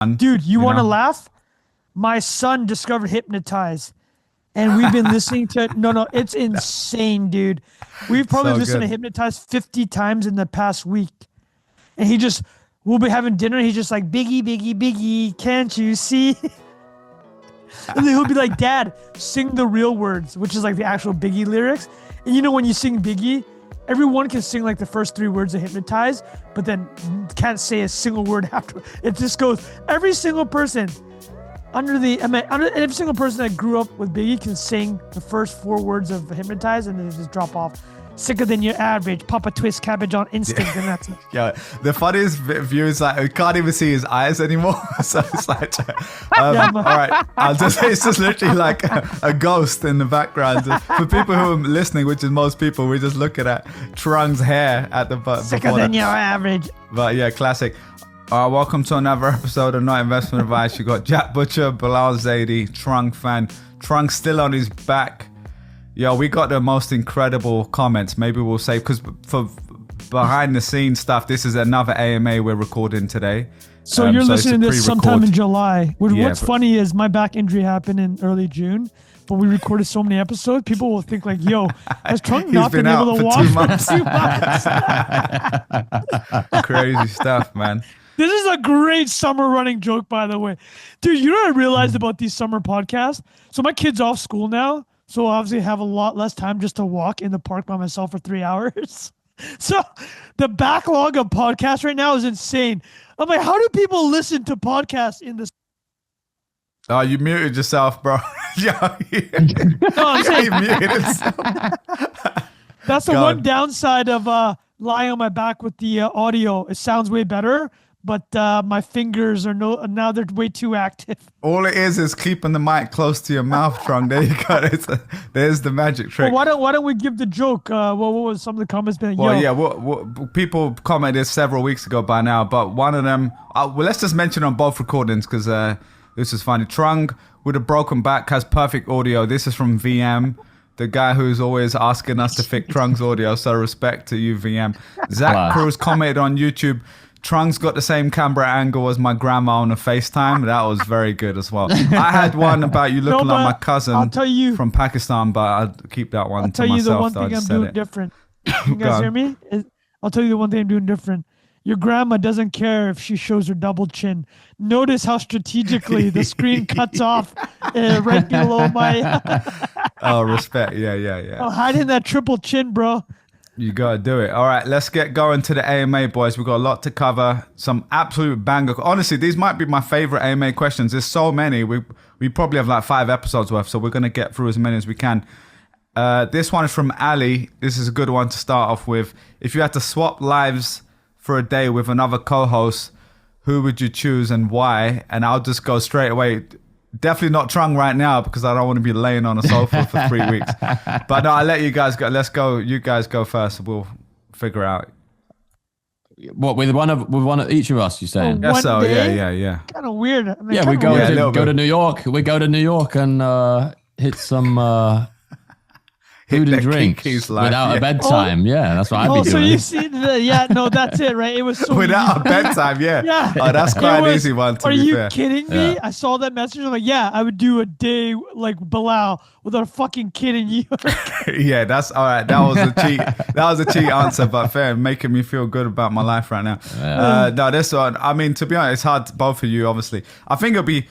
Dude, you want to laugh? My son discovered Hypnotize, and we've been listening to it. No, it's insane, dude. We've probably listened to Hypnotize 50 times in the past week. And we'll be having dinner, and he's just like, Biggie, Biggie, Biggie, can't you see? And then he'll be like, Dad, sing the real words, which is like the actual Biggie lyrics. And you know, when you sing Biggie, everyone can sing like the first 3 words of Hypnotize, but then can't say a single word after. It just goes, every single person every single person that grew up with Biggie can sing the first 4 words of Hypnotize, and then they just drop off. Sicker than your average, Papa Twist cabbage on instinct, and that's it. Yeah, the funniest view is like, we can't even see his eyes anymore. So it's like, all right, it's just literally like a ghost in the background. For people who are listening, which is most people, we're just looking at Trung's hair at the bottom. Sicker than your average. But yeah, classic. Welcome to another episode of Not Investment Advice. You got Jack Butcher, Bilal Zaidi, Trung Phan. Trung still on his back. Yo, we got the most incredible comments. Maybe we'll say, because for behind the scenes stuff, this is another AMA we're recording today. So you're listening to this sometime in July. What's funny is my back injury happened in early June, but we recorded so many episodes, people will think like, yo, has Trung not been able to walk for 2 months? Crazy stuff, man. This is a great summer running joke, by the way. Dude, you know what I realized about these summer podcasts? So my kid's off school now, so I obviously have a lot less time just to walk in the park by myself for 3 hours. So the backlog of podcasts right now is insane. I'm like, how do people listen to podcasts in this? Oh, you muted yourself, bro. Yeah. No, I'm saying you muted yourself. That's the one downside of lying on my back with the audio. It sounds way better, but my fingers are now they're way too active. All it is keeping the mic close to your mouth, Trung. There you go. There's the magic trick. Well, why don't we give the joke? What was some of the comments been? People commented several weeks ago by now, but one of them, let's just mention on both recordings because this is funny. Trung with a broken back has perfect audio. This is from VM. The guy who's always asking us to fix Trung's audio, so respect to you, VM. Zach Cruz commented on YouTube, Trung's got the same camera angle as my grandma on a FaceTime. That was very good as well. I had one about you looking like my cousin from Pakistan, but I'll keep that one to myself. I'll tell you the one thing I'm doing different. You guys hear me? I'll tell you the one thing I'm doing different. Your grandma doesn't care if she shows her double chin. Notice how strategically the screen cuts off right below my... Oh, respect. Yeah. Oh, hiding that triple chin, bro. You got to do it. All right, let's get going to the AMA, boys. We've got a lot to cover. Some absolute banger. Honestly, these might be my favorite AMA questions. There's so many. We probably have like 5 episodes worth, so we're going to get through as many as we can. This one is from Ali. This is a good one to start off with. If you had to swap lives for a day with another co-host, who would you choose and why? And I'll just go straight away. Definitely not Trung right now because I don't want to be laying on a sofa for 3 weeks. But no, I'll let you guys go. Let's go. You guys go first. We'll figure out. What, with one of each of us, you saying? Yes, so yeah. Kind of weird. I mean, we go to New York. We go to New York and hit some food and drink without a bedtime. Yeah, that's what I'd be doing. So you see, that's it, right? It was so without easy. a bedtime, yeah. Yeah. Oh, that's quite an easy one. To Are be you fair. kidding me? I saw that message. I'm like, yeah, I would do a day like Bilal without a fucking kid in New York. Yeah, that's all right. That was a cheat. That was a cheat answer, but fair, making me feel good about my life right now. No, this one. I mean, to be honest, it's hard. Both of you, obviously. I think it'll be.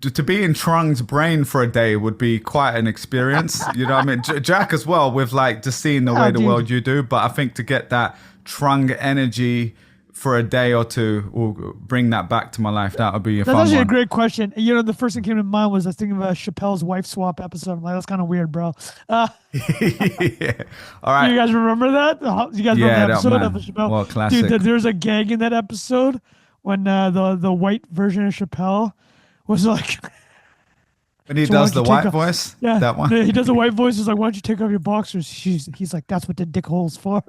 To be in Trung's brain for a day would be quite an experience. You know what I mean? Jack as well, with like just seeing the way the world you do. But I think to get that Trung energy for a day or two will bring that back to my life. That would be a fun one. That's actually a great question. You know, the first thing that came to mind was I was thinking about Chappelle's wife swap episode. I'm like, that's kind of weird, bro. Yeah. All right. Do you guys remember that? You guys remember that episode of Chappelle? Well, classic. Dude, there's a gag in that episode when the white version of Chappelle was like... When he does the white voice? Yeah. That one? He does the white voice. He's like, why don't you take off your boxers? He's like, that's what the dick hole's for.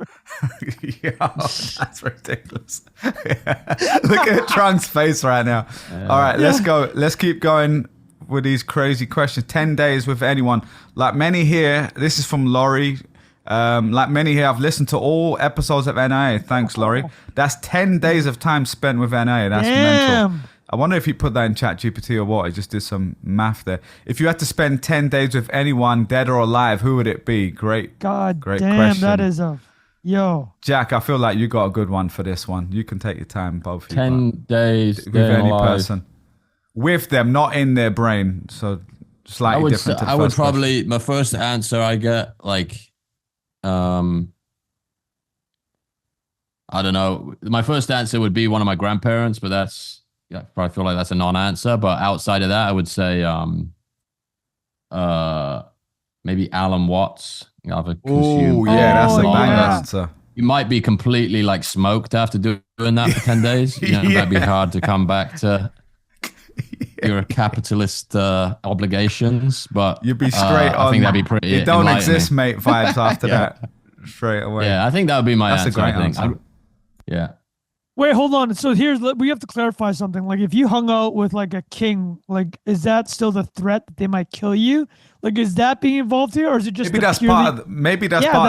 Yeah, that's ridiculous. Yeah. Look at Trung's face right now. All right, let's go. Let's keep going with these crazy questions. 10 days with anyone. Like many here, this is from Laurie. Like many here, I've listened to all episodes of NIA. Thanks, Laurie. That's 10 days of time spent with NIA. That's mental. I wonder if he put that in ChatGPT or what. He just did some math there. If you had to spend 10 days with anyone, dead or alive, who would it be? Great damn, question. that is yo. Jack, I feel like you got a good one for this one. You can take your time, both of you. 10 days with any person. With them, not in their brain. So slightly different to the I would first probably, question. my first answer I get, like, I don't know. My first answer would be one of my grandparents, but that's, I probably feel like that's a non-answer. But outside of that, I would say maybe Alan Watts. Oh, yeah, that's a banger answer. You might be completely like smoked after doing that for 10 days. You know, that'd be hard to come back to your capitalist obligations. But you'd be straight on. I think that'd be pretty. You don't exist, mate. Vibes after that, straight away. Yeah, I think that would be my answer. That's a great answer. Yeah. Wait, hold on. So we have to clarify something. Like, if you hung out with like a king, like, is that still the threat that they might kill you? Like, is that being involved here, or is it just maybe that's part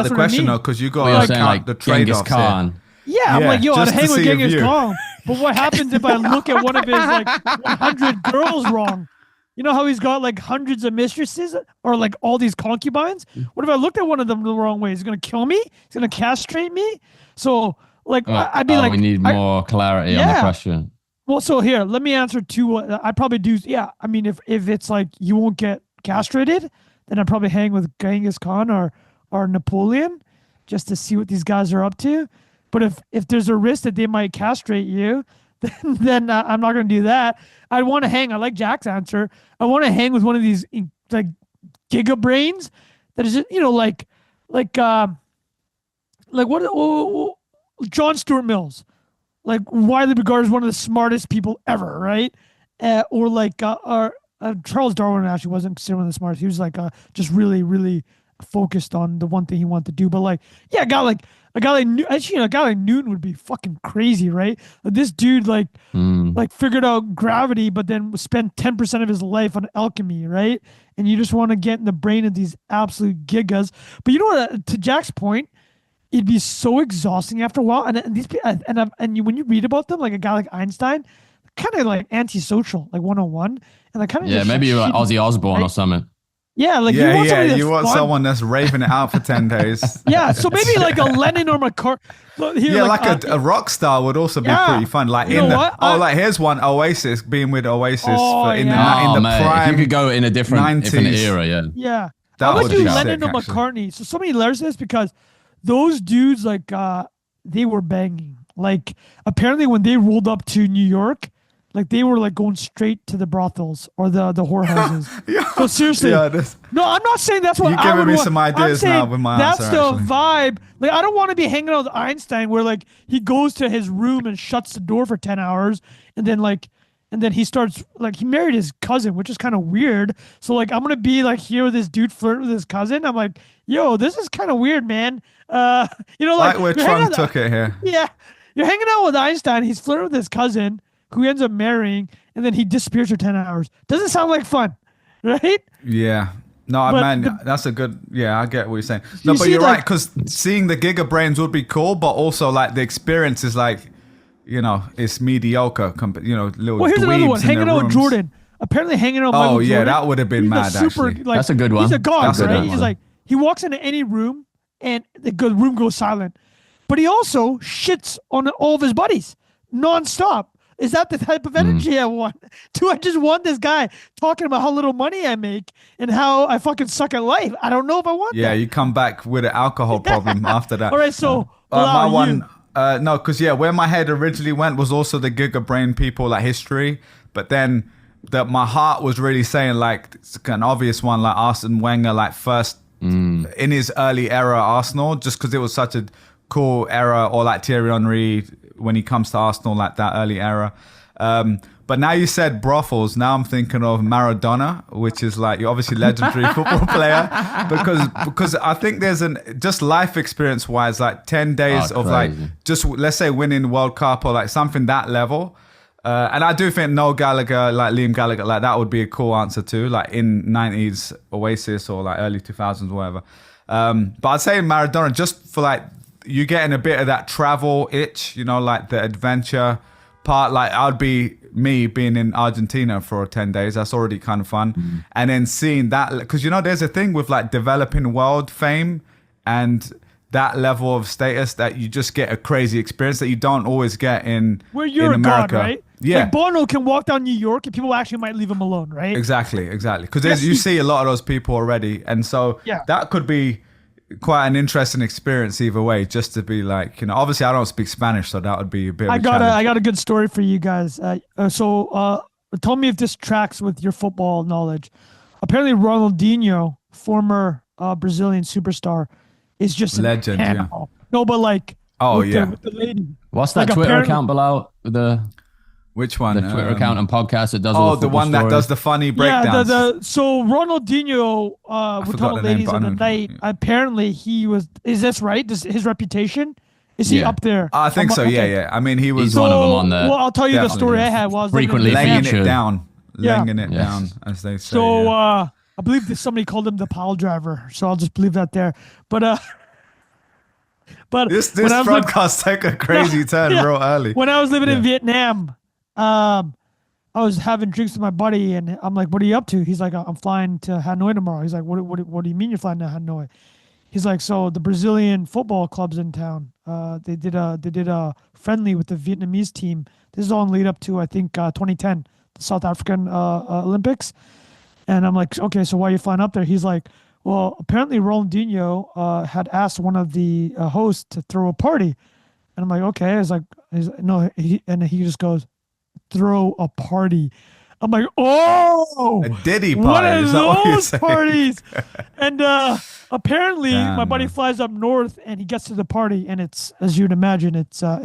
of the question, though, because you got to count the trade-offs here. Yeah, I'm like, yo, I'd hang with Genghis Khan. But what happens if I look at one of his like 100 girls wrong? You know how he's got like hundreds of mistresses or like all these concubines? What if I looked at one of them the wrong way? He's gonna kill me? He's gonna castrate me? So like, I'd be like, we need more clarity on the question. Well, so here, let me answer two. I'd probably do. Yeah, I mean, if it's like you won't get castrated, then I'd probably hang with Genghis Khan or Napoleon, just to see what these guys are up to. But if there's a risk that they might castrate you, then I'm not going to do that. I'd want to hang. I like Jack's answer. I want to hang with one of these like giga brains that is just, like what John Stuart Mills, like widely regarded as one of the smartest people ever, right? Or like Charles Darwin actually wasn't considered one of the smartest. He was like just really, really focused on the one thing he wanted to do. But like, yeah, a guy like Newton would be fucking crazy, right? This dude like figured out gravity, but then spent 10% of his life on alchemy, right? And you just want to get in the brain of these absolute gigas. But you know what? To Jack's point, it'd be so exhausting after a while. And these when you read about them, like a guy like Einstein, kind of like antisocial, like 101, and like kind of maybe you're like Ozzy Osbourne or something. Yeah, like you want someone that's raving it out for 10 days. Yeah, so maybe like a Lennon or McCartney. Yeah, like a rock star would also be pretty fun. Like like here's one, Oasis, being with Oasis in the prime. If you could go in a different era, yeah. That would do sick, Lennon or McCartney. So somebody learns this because those dudes like they were banging. Like apparently when they rolled up to New York, like they were like going straight to the brothels or the whorehouses. So seriously, no, I'm not saying that's what you're giving me some ideas now with my answer. That's the vibe. Like I don't want to be hanging out with Einstein where like he goes to his room and shuts the door for 10 hours and then he starts like he married his cousin, which is kind of weird. So like I'm gonna be like here with this dude flirting with his cousin. I'm like, yo, this is kind of weird, man. Like where Trump took it here. Yeah, you're hanging out with Einstein. He's flirting with his cousin, who he ends up marrying, and then he disappears for 10 hours. Doesn't sound like fun, right? Yeah. No, man, that's a good... Yeah, I get what you're saying. No, but you're right, because seeing the giga brains would be cool, but also, like, the experience is, like, it's mediocre. Little well, here's another one. Hanging out with rooms. Jordan. Apparently hanging out with Michael Jordan. That would have been mad, actually. Like, that's a good one. He's a god, that's right? He's like, he walks into any room, and the room goes silent. But he also shits on all of his buddies nonstop. Is that the type of energy I want? Do I just want this guy talking about how little money I make and how I fucking suck at life? I don't know if I want that. Yeah, you come back with an alcohol problem after that. All right, so my one, no, because where my head originally went was also the giga brain people, like history. But then my heart was really saying like it's an obvious one, like Arsene Wenger, like first in his early era Arsenal, just because it was such a cool era, or like Thierry Henry when he comes to Arsenal, like that early era. But now you said brothels. Now I'm thinking of Maradona, which is like you're obviously legendary football player, because I think there's just life experience wise, like 10 days of like just let's say winning World Cup or like something that level. And I do think Noel Gallagher, like Liam Gallagher, like that would be a cool answer too, like in 90s Oasis or like early 2000s, whatever. But I'd say Maradona just for like you getting a bit of that travel itch, like the adventure part. Like I'd be me being in Argentina for 10 days. That's already kind of fun. And then seeing that, because there's a thing with like developing world fame and that level of status that you just get a crazy experience that you don't always get in where you're in a America. god, right? Yeah. Like Bono can walk down New York and people actually might leave him alone, right? Exactly. Because you see a lot of those people already. And so that could be quite an interesting experience either way, just to be like, obviously I don't speak Spanish, so that would be a bit of a challenge. I got a good story for you guys. Tell me if this tracks with your football knowledge. Apparently Ronaldinho, former Brazilian superstar, is just legend. Yeah. No, but like with the lady. What's that Twitter account, Bilal? Which one? The Twitter account and podcast that does all the one stories. that does the funny breakdowns. So Ronaldinho, we're talking about ladies of the night. Apparently is this right? His reputation? Is he up there? I think so, yeah. I mean, he's one of them on there. Well, I'll tell you the story I had. Was frequently laying featured. it down. Laying it down, as they say. So I believe that somebody called him the pile driver, so I'll just leave that there. But this broadcast took a crazy turn real early. When I was living in Vietnam, I was having drinks with my buddy, and I'm like, "What are you up to?" He's like, "I'm flying to Hanoi tomorrow." He's like, "What do you mean you're flying to Hanoi?" He's like, "So the Brazilian football club's in town. They did a friendly with the Vietnamese team. This is all in lead up to, I think, 2010, the South African Olympics." And I'm like, "Okay, so why are you flying up there?" He's like, "Well, apparently Ronaldinho had asked one of the hosts to throw a party." And I'm like, "Okay." I was like, "No," and he just goes, "Throw a party." I'm like, "Oh, a Diddy party. What are is that what those parties?" And apparently, my buddy man. flies up north, and he gets to the party, and it's, as you'd imagine, it's a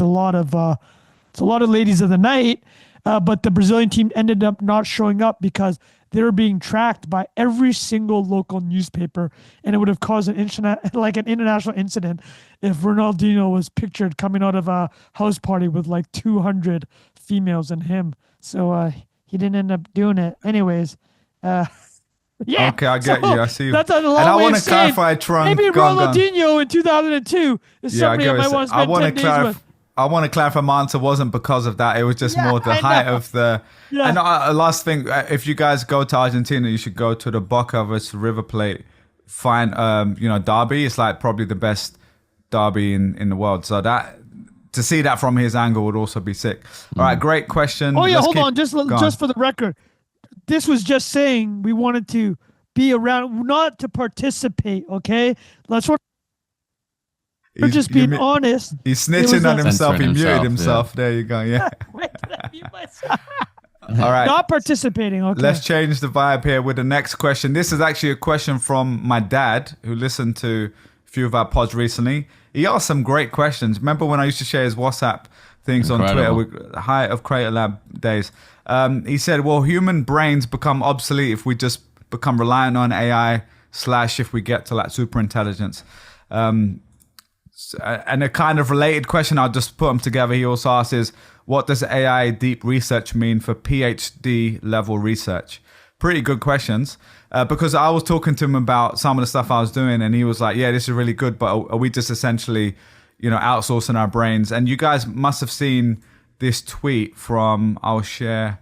lot of ladies of the night. But the Brazilian team ended up not showing up because they were being tracked by every single local newspaper, and it would have caused an international incident if Ronaldinho was pictured coming out of a house party with like 200 females and him. So he didn't end up doing it. Anyways, yeah. Okay, I get you. I see you. That's a long and I way want of to clarify, Trung. maybe Ronaldinho in 2002 is somebody I might want to spend 10 days with. I want to clarify my answer wasn't because of that. It was just more the height of the... Yeah. And last thing, if you guys go to Argentina, you should go to the Boca versus River Plate derby. It's like probably the best derby in the world. So that... To see that from his angle would also be sick. All right, great question. Oh, yeah, hold on. Just for the record, this was just saying we wanted to be around, not to participate, okay? We're just being honest. He's snitching on himself. He muted himself. Yeah. There you go. Yeah. All right. Not participating. Okay. Let's change the vibe here with the next question. This is actually a question from my dad, who listened to a few of our pods recently. He asked some great questions. Remember when I used to share his WhatsApp things on Twitter with the height of Creator Lab days? He said, "Well, human brains become obsolete if we just become reliant on AI / if we get to like super intelligence." And a kind of related question, I'll just put them together. He also asks is, what does AI deep research mean for PhD level research? Pretty good questions. Because I was talking to him about some of the stuff I was doing, and he was like, "Yeah, this is really good, but are we just essentially, outsourcing our brains?" And you guys must have seen this tweet from, I'll share,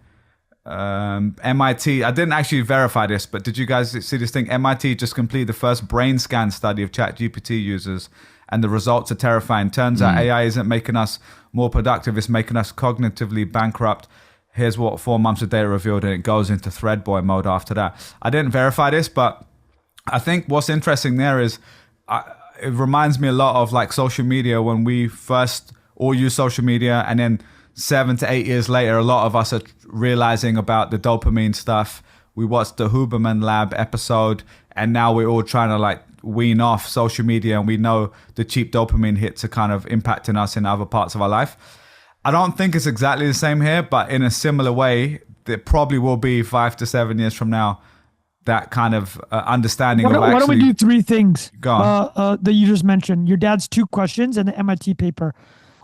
MIT. I didn't actually verify this, but did you guys see this thing? MIT just completed the first brain scan study of ChatGPT users, and the results are terrifying. Turns out AI isn't making us more productive; it's making us cognitively bankrupt. Here's what 4 months of data revealed, and it goes into thread boy mode after that. I didn't verify this, but I think what's interesting there is it reminds me a lot of like social media when we first all use social media, and then 7 to 8 years later, a lot of us are realizing about the dopamine stuff. We watched the Huberman Lab episode, and now we're all trying to like wean off social media, and we know the cheap dopamine hits are kind of impacting us in other parts of our life. I don't think it's exactly the same here, but in a similar way, there probably will be 5 to 7 years from now, that kind of understanding of actually... Why don't we do 3 things that you just mentioned? Your dad's 2 questions and the MIT paper.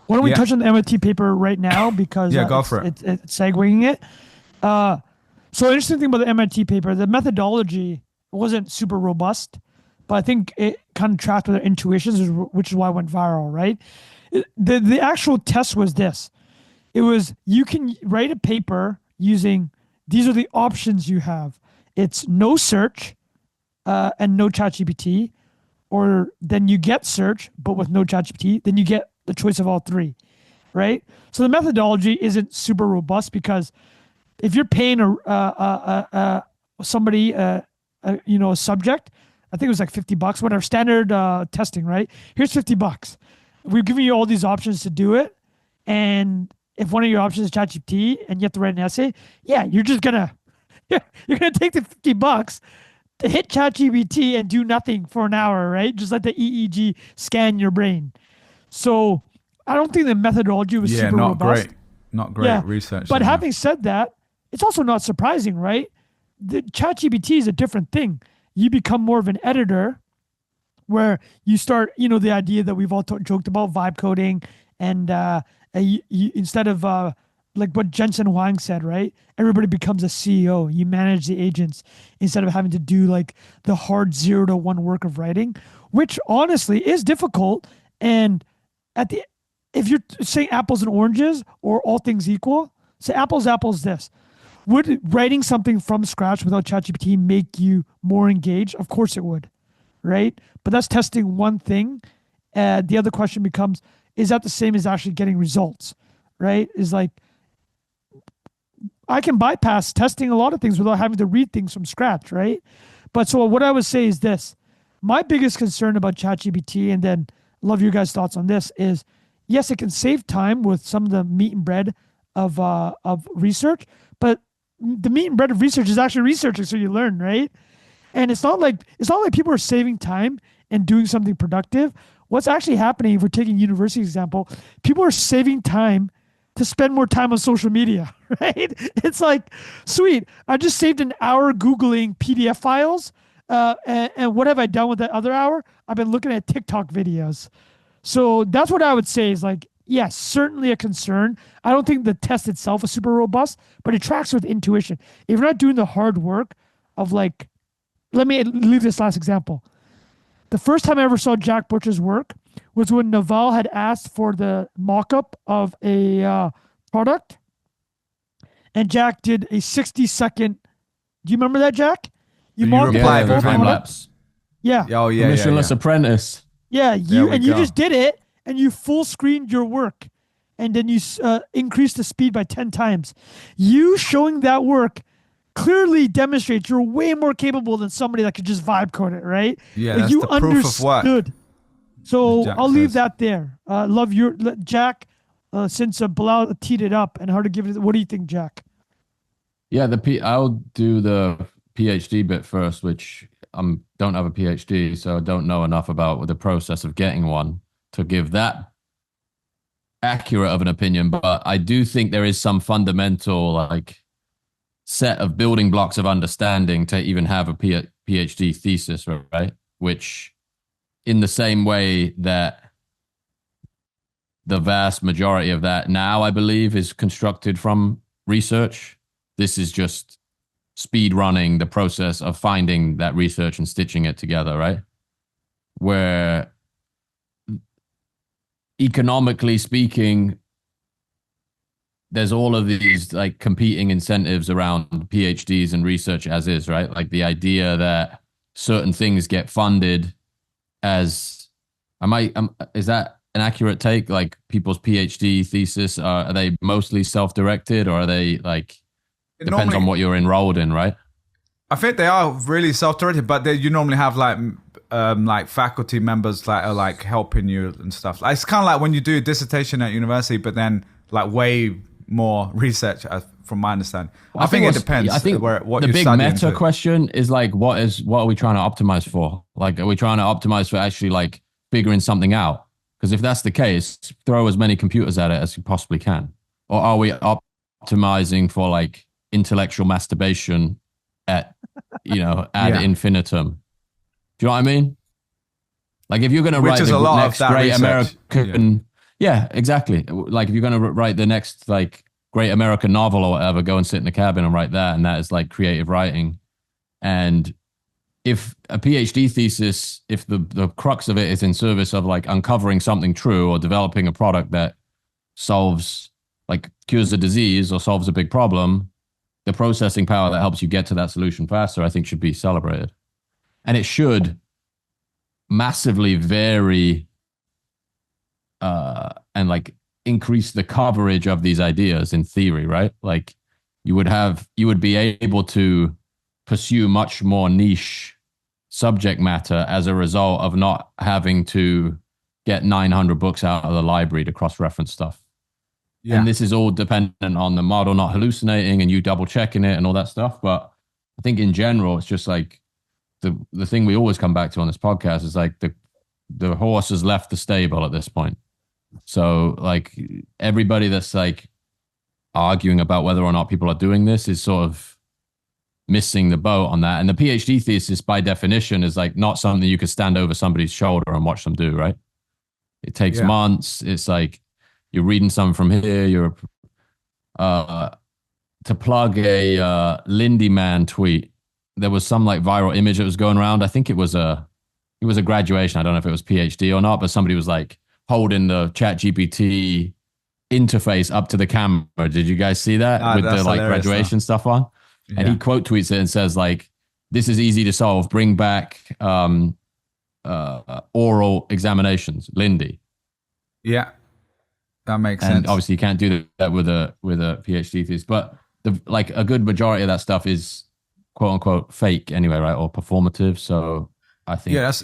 Why don't we touch on the MIT paper right now? Because go for it. It's segueing it. So interesting thing about the MIT paper, the methodology wasn't super robust, but I think it kind of tracked with their intuitions, which is why it went viral, right? The actual test was this. It was you can write a paper using these are the options you have. It's no search and no ChatGPT, or then you get search but with no ChatGPT. Then you get the choice of all three, right? So the methodology isn't super robust because if you're paying somebody a subject, I think it was like $50, whatever, standard testing, right? Here's $50. We're giving you all these options to do it, and if one of your options is ChatGPT and you have to write an essay, yeah, you're gonna take the $50 to hit ChatGPT and do nothing for an hour, right? Just let the EEG scan your brain. So I don't think the methodology was super robust. Not great research. But having said that, it's also not surprising, right? The ChatGPT is a different thing. You become more of an editor where you start, the idea that we've all joked about vibe coding and instead of like what Jensen Huang said, right? Everybody becomes a CEO. You manage the agents instead of having to do like the hard 0 to 1 work of writing, which honestly is difficult. And if you're saying apples and oranges or all things equal, say apples, this. Would writing something from scratch without ChatGPT make you more engaged? Of course it would, right? But that's testing one thing. The other question becomes, is that the same as actually getting results, right? Is like, I can bypass testing a lot of things without having to read things from scratch, right? But so what I would say is this. My biggest concern about ChatGPT, and then love your guys' thoughts on this, is yes, it can save time with some of the meat and bread of research, but the meat and bread of research is actually researching, so you learn, right? And it's not like people are saving time and doing something productive. What's actually happening, if we're taking university example, people are saving time to spend more time on social media, right? It's like, sweet, I just saved an hour Googling PDF files, and what have I done with that other hour? I've been looking at TikTok videos. So that's what I would say is like, yes, certainly a concern. I don't think the test itself is super robust, but it tracks with intuition. If you're not doing the hard work of like, let me leave this last example. The first time I ever saw Jack Butcher's work was when Naval had asked for the mock-up of a product, and Jack did a 60-second. Do you remember that, Jack? You replied with time lapse. Yeah. Oh yeah. Missionless Apprentice. Yeah, you just did it, and you full screened your work, and then you increased the speed by 10 times. You showing that work clearly demonstrates you're way more capable than somebody that could just vibe code it, right? Yeah, like that's you the proof of work. So I'll leave that there. Love your Jack. Since Bilal teed it up and how to give it. What do you think, Jack? Yeah, I'll do the PhD bit first, which don't have a PhD, so I don't know enough about the process of getting one to give that accurate of an opinion. But I do think there is some fundamental like set of building blocks of understanding to even have a PhD thesis, right? Which, in the same way that the vast majority of that now, I believe, is constructed from research, this is just speed running the process of finding that research and stitching it together, right? Where economically speaking, there's all of these like competing incentives around PhDs and research as is, right? Like the idea that certain things get funded as, is that an accurate take? Like people's PhD thesis, are they mostly self-directed, or are they like, depends on what you're enrolled in, right? I think they are really self-directed, but you normally have like faculty members that are like helping you and stuff. Like, it's kind of like when you do a dissertation at university, but then like way more research, from my understanding. Well, I think it depends. I think what the you big meta question is like, what are we trying to optimize for? Like, are we trying to optimize for actually like figuring something out? Because if that's the case, throw as many computers at it as you possibly can. Or are we optimizing for like intellectual masturbation at ad infinitum? Do you know what I mean? Like if you're going to write the next great American, yeah, exactly. Like if you're going to write the next like great American novel or whatever, go and sit in a cabin and write that, and that is like creative writing. And if a PhD thesis, if the crux of it is in service of like uncovering something true or developing a product that solves like cures a disease or solves a big problem, the processing power that helps you get to that solution faster, I think should be celebrated. And it should massively vary and like increase the coverage of these ideas in theory, right? Like you would be able to pursue much more niche subject matter as a result of not having to get 900 books out of the library to cross-reference stuff. Yeah. And this is all dependent on the model not hallucinating and you double checking it and all that stuff. But I think in general, it's just like the thing we always come back to on this podcast is like the horse has left the stable at this point. So like everybody that's like arguing about whether or not people are doing this is sort of missing the boat on that. And the PhD thesis by definition is like not something you could stand over somebody's shoulder and watch them do, right? It takes months. It's like you're reading something from here. You're to plug a Lindy Man tweet. There was some like viral image that was going around. I think it was a graduation. I don't know if it was PhD or not, but somebody was like holding the ChatGPT interface up to the camera. Did you guys see that with the like graduation stuff on? Yeah. And he quote tweets it and says like, "This is easy to solve. Bring back oral examinations." Lindy. Yeah, that makes sense. And obviously, you can't do that with a PhD thesis, but like a good majority of that stuff is quote unquote fake anyway, right? Or performative. So I think that's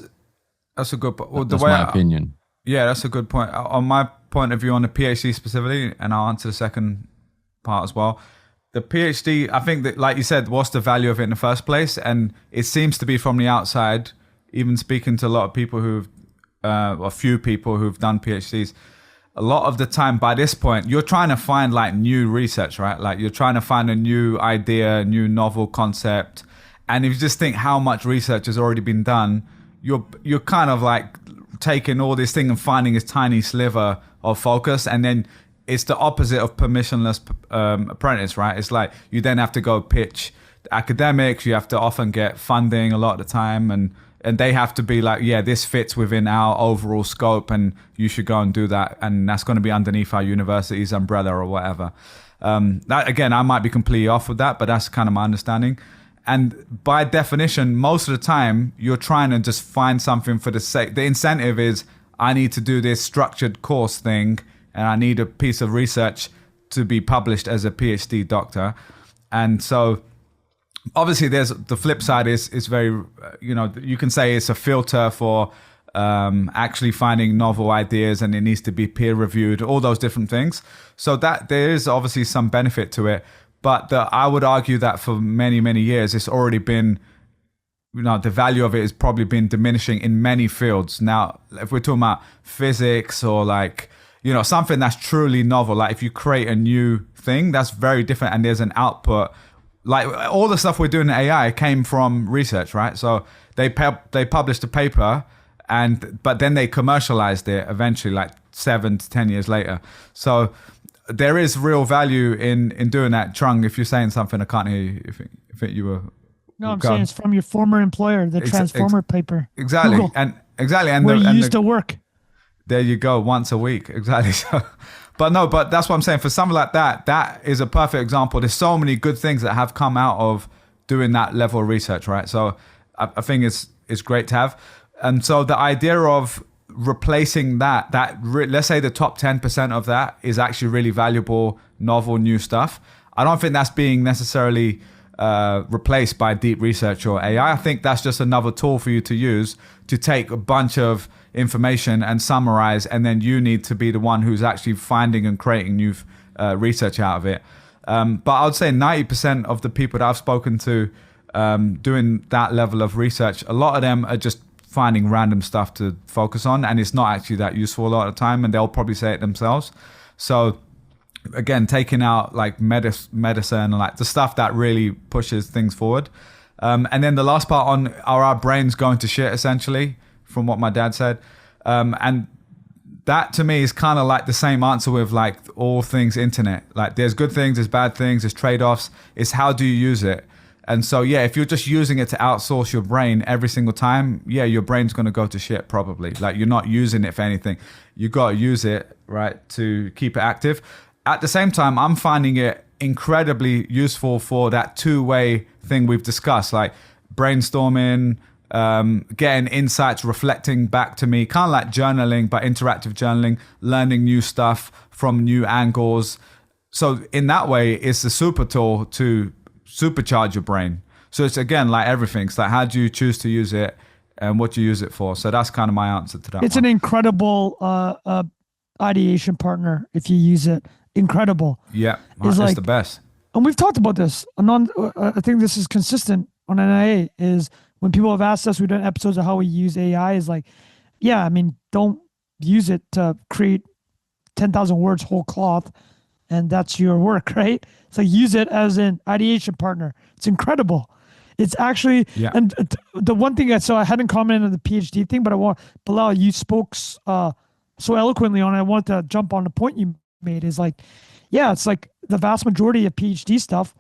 a good point. Well, that's my opinion. Yeah, that's a good point. On my point of view on the PhD specifically, and I'll answer the second part as well. The PhD, I think that, like you said, what's the value of it in the first place? And it seems to be from the outside, even speaking to a lot of people a few people who've done PhDs, a lot of the time by this point, you're trying to find like new research, right? Like you're trying to find a new idea, new novel concept. And if you just think how much research has already been done, you're kind of like taking all this thing and finding this tiny sliver of focus. And then it's the opposite of permissionless apprentice, right? It's like you then have to go pitch academics. You have to often get funding a lot of the time, and they have to be like, yeah, this fits within our overall scope, and you should go and do that, and that's going to be underneath our university's umbrella or whatever. That again, I might be completely off with that, but that's kind of my understanding. And by definition, most of the time, you're trying to just find something for the sake. The incentive is, I need to do this structured course thing, and I need a piece of research to be published as a PhD doctor. And so obviously there's the flip side is very, you can say it's a filter for actually finding novel ideas, and it needs to be peer reviewed, all those different things. So that there is obviously some benefit to it. But I would argue that for many, many years, it's already been, the value of it has probably been diminishing in many fields. Now, if we're talking about physics or like, something that's truly novel, like if you create a new thing, that's very different, and there's an output. Like all the stuff we're doing in AI came from research, right? So they published a paper, but then they commercialized it eventually, like 7 to 10 years later. So there is real value in doing that. Trung, if you're saying something, I can't hear you. If you were. No, I'm saying it's from your former employer, the Transformer paper. Exactly. Google, and where you used to work. There you go, once a week. Exactly. So, but that's what I'm saying. For something like that is a perfect example. There's so many good things that have come out of doing that level of research, right? So I think it's great to have. And so the idea of replacing let's say the top 10% of that is actually really valuable, novel, new stuff. I don't think that's being necessarily replaced by deep research or AI. I think that's just another tool for you to use to take a bunch of information and summarize, and then you need to be the one who's actually finding and creating new research out of it. But I would say 90% of the people that I've spoken to doing that level of research, a lot of them are just finding random stuff to focus on, and it's not actually that useful a lot of the time, and they'll probably say it themselves. So again, taking out like medicine and like the stuff that really pushes things forward. And then the last part on are our brains going to shit, essentially, from what my dad said. And that to me is kind of like the same answer with like all things internet. Like there's good things, there's bad things, there's trade-offs. It's how do you use it? And so, yeah, if you're just using it to outsource your brain every single time, yeah, your brain's going to go to shit probably. Like you're not using it for anything. You got to use it, right, to keep it active. at the same time, I'm finding it incredibly useful for that two-way thing we've discussed, like brainstorming, getting insights, reflecting back to me, kind of like journaling, but interactive journaling, learning new stuff from new angles. So in that way, it's a super tool to supercharge your brain. So it's, again, like everything. It's like, how do you choose to use it and what you use it for? So that's kind of my answer to that. It's an incredible ideation partner if you use it. Incredible. Yeah, it's like the best. And we've talked about this. I think this is consistent on NIA, is when people have asked us, we've done episodes of how we use AI, is like, yeah, I mean, don't use it to create 10,000 words whole cloth and that's your work, right? So use it as an ideation partner. It's incredible. It's actually, and the one thing so I hadn't commented on the PhD thing, but Bilal, you spoke so eloquently on it. I wanted to jump on the point you made, is like, yeah, it's like the vast majority of PhD stuff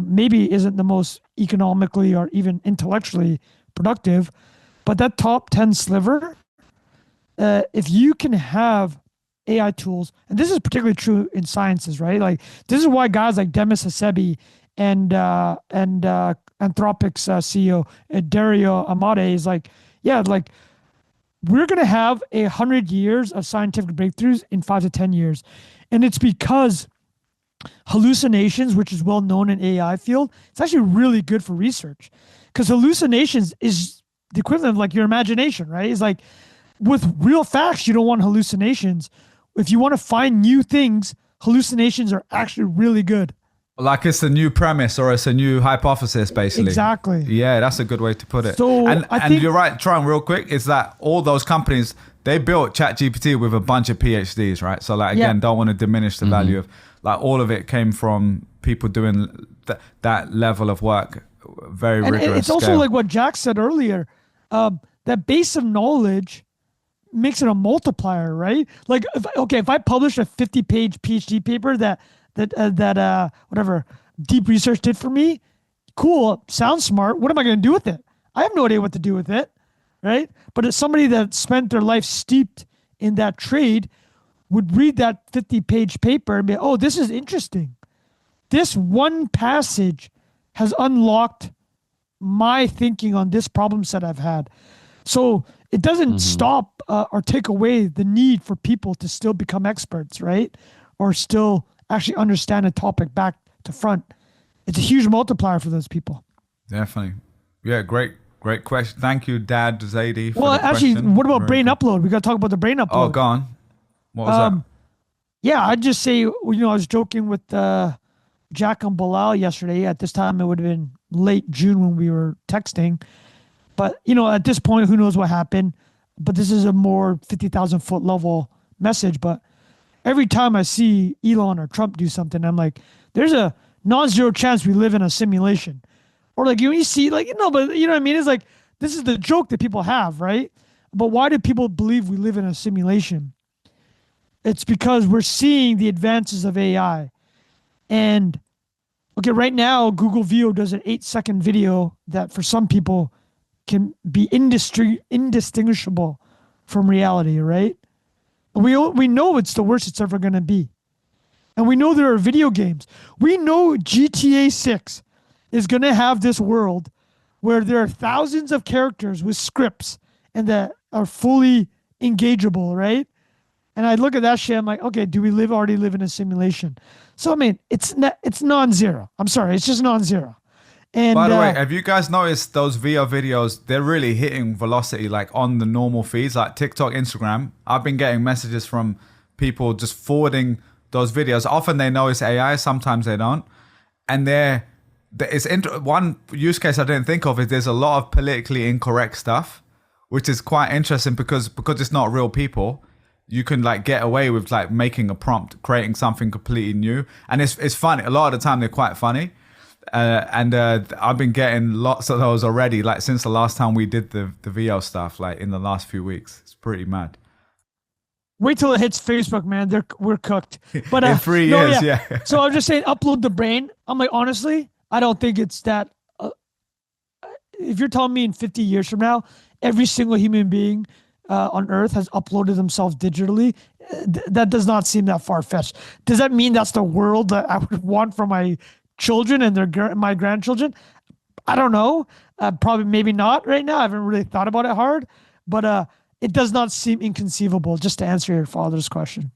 maybe isn't the most economically or even intellectually productive, but that top 10 sliver, if you can have AI tools, and this is particularly true in sciences, right? Like, this is why guys like Demis Hassabis and Anthropic's CEO Dario Amade is like, yeah, like, we're going to have 100 years of scientific breakthroughs in 5 to 10 years. And it's because hallucinations, which is well known in AI field, it's actually really good for research, because hallucinations is the equivalent of like your imagination, right? It's like, with real facts, you don't want hallucinations. If you want to find new things, hallucinations are actually really good. Like it's a new premise or it's a new hypothesis, basically. Exactly. Yeah, that's a good way to put it. So and you're right, Tron, real quick, is that all those companies, they built ChatGPT with a bunch of PhDs, right? So like, again, don't want to diminish the value of, like, all of it came from people doing that level of work, very rigorous. And it's also like what Jack said earlier, that base of knowledge makes it a multiplier, right? Like, if I publish a 50-page PhD paper that whatever deep research did for me, cool, sounds smart. What am I going to do with it? I have no idea what to do with it, right? But as somebody that spent their life steeped in that trade would read that 50-page paper and be, oh, this is interesting. This one passage has unlocked my thinking on this problem set I've had. So it doesn't stop or take away the need for people to still become experts, right? Or still actually understand a topic back to front. It's a huge multiplier for those people. Definitely. Yeah, great question. Thank you, Dad Zaidi. Well, actually, what about brain upload? We got to talk about the brain upload. Oh, go on. What was that? Yeah, I'd just say, I was joking with Jack and Bilal yesterday. At this time, it would have been late June when we were texting. But, at this point, who knows what happened. But this is a more 50,000 foot level message. But every time I see Elon or Trump do something, I'm like, there's a non-zero chance we live in a simulation. Or like, you see, like, but you know what I mean? It's like, this is the joke that people have, right? But why do people believe we live in a simulation? It's because we're seeing the advances of AI. And, okay, right now, Google Veo does an 8-second video that for some people can be indistinguishable from reality, right? We know it's the worst it's ever going to be. And we know there are video games. We know GTA 6 is going to have this world where there are thousands of characters with scripts and that are fully engageable, right? And I look at that shit, I'm like, okay, do we already live in a simulation? So, I mean, it's non-zero. I'm sorry, it's just non-zero. And by the way, have you guys noticed those VR videos? They're really hitting velocity, like on the normal feeds, like TikTok, Instagram. I've been getting messages from people just forwarding those videos. Often they know it's AI, sometimes they don't. And one use case I didn't think of is there's a lot of politically incorrect stuff, which is quite interesting because it's not real people. You can like get away with like making a prompt, creating something completely new, and it's funny. A lot of the time they're quite funny. And I've been getting lots of those already, like since the last time we did the VO stuff, like in the last few weeks. It's pretty mad. Wait till it hits Facebook, man. We're cooked. But in 3 years, yeah. So I'm just saying, upload the brain. I'm like, honestly, I don't think it's that. If you're telling me in 50 years from now, every single human being on Earth has uploaded themselves digitally, that does not seem that far fetched. Does that mean that's the world that I would want for my children and my grandchildren? I don't know. Probably maybe not right now. I haven't really thought about it hard, but it does not seem inconceivable. Just to answer your father's question.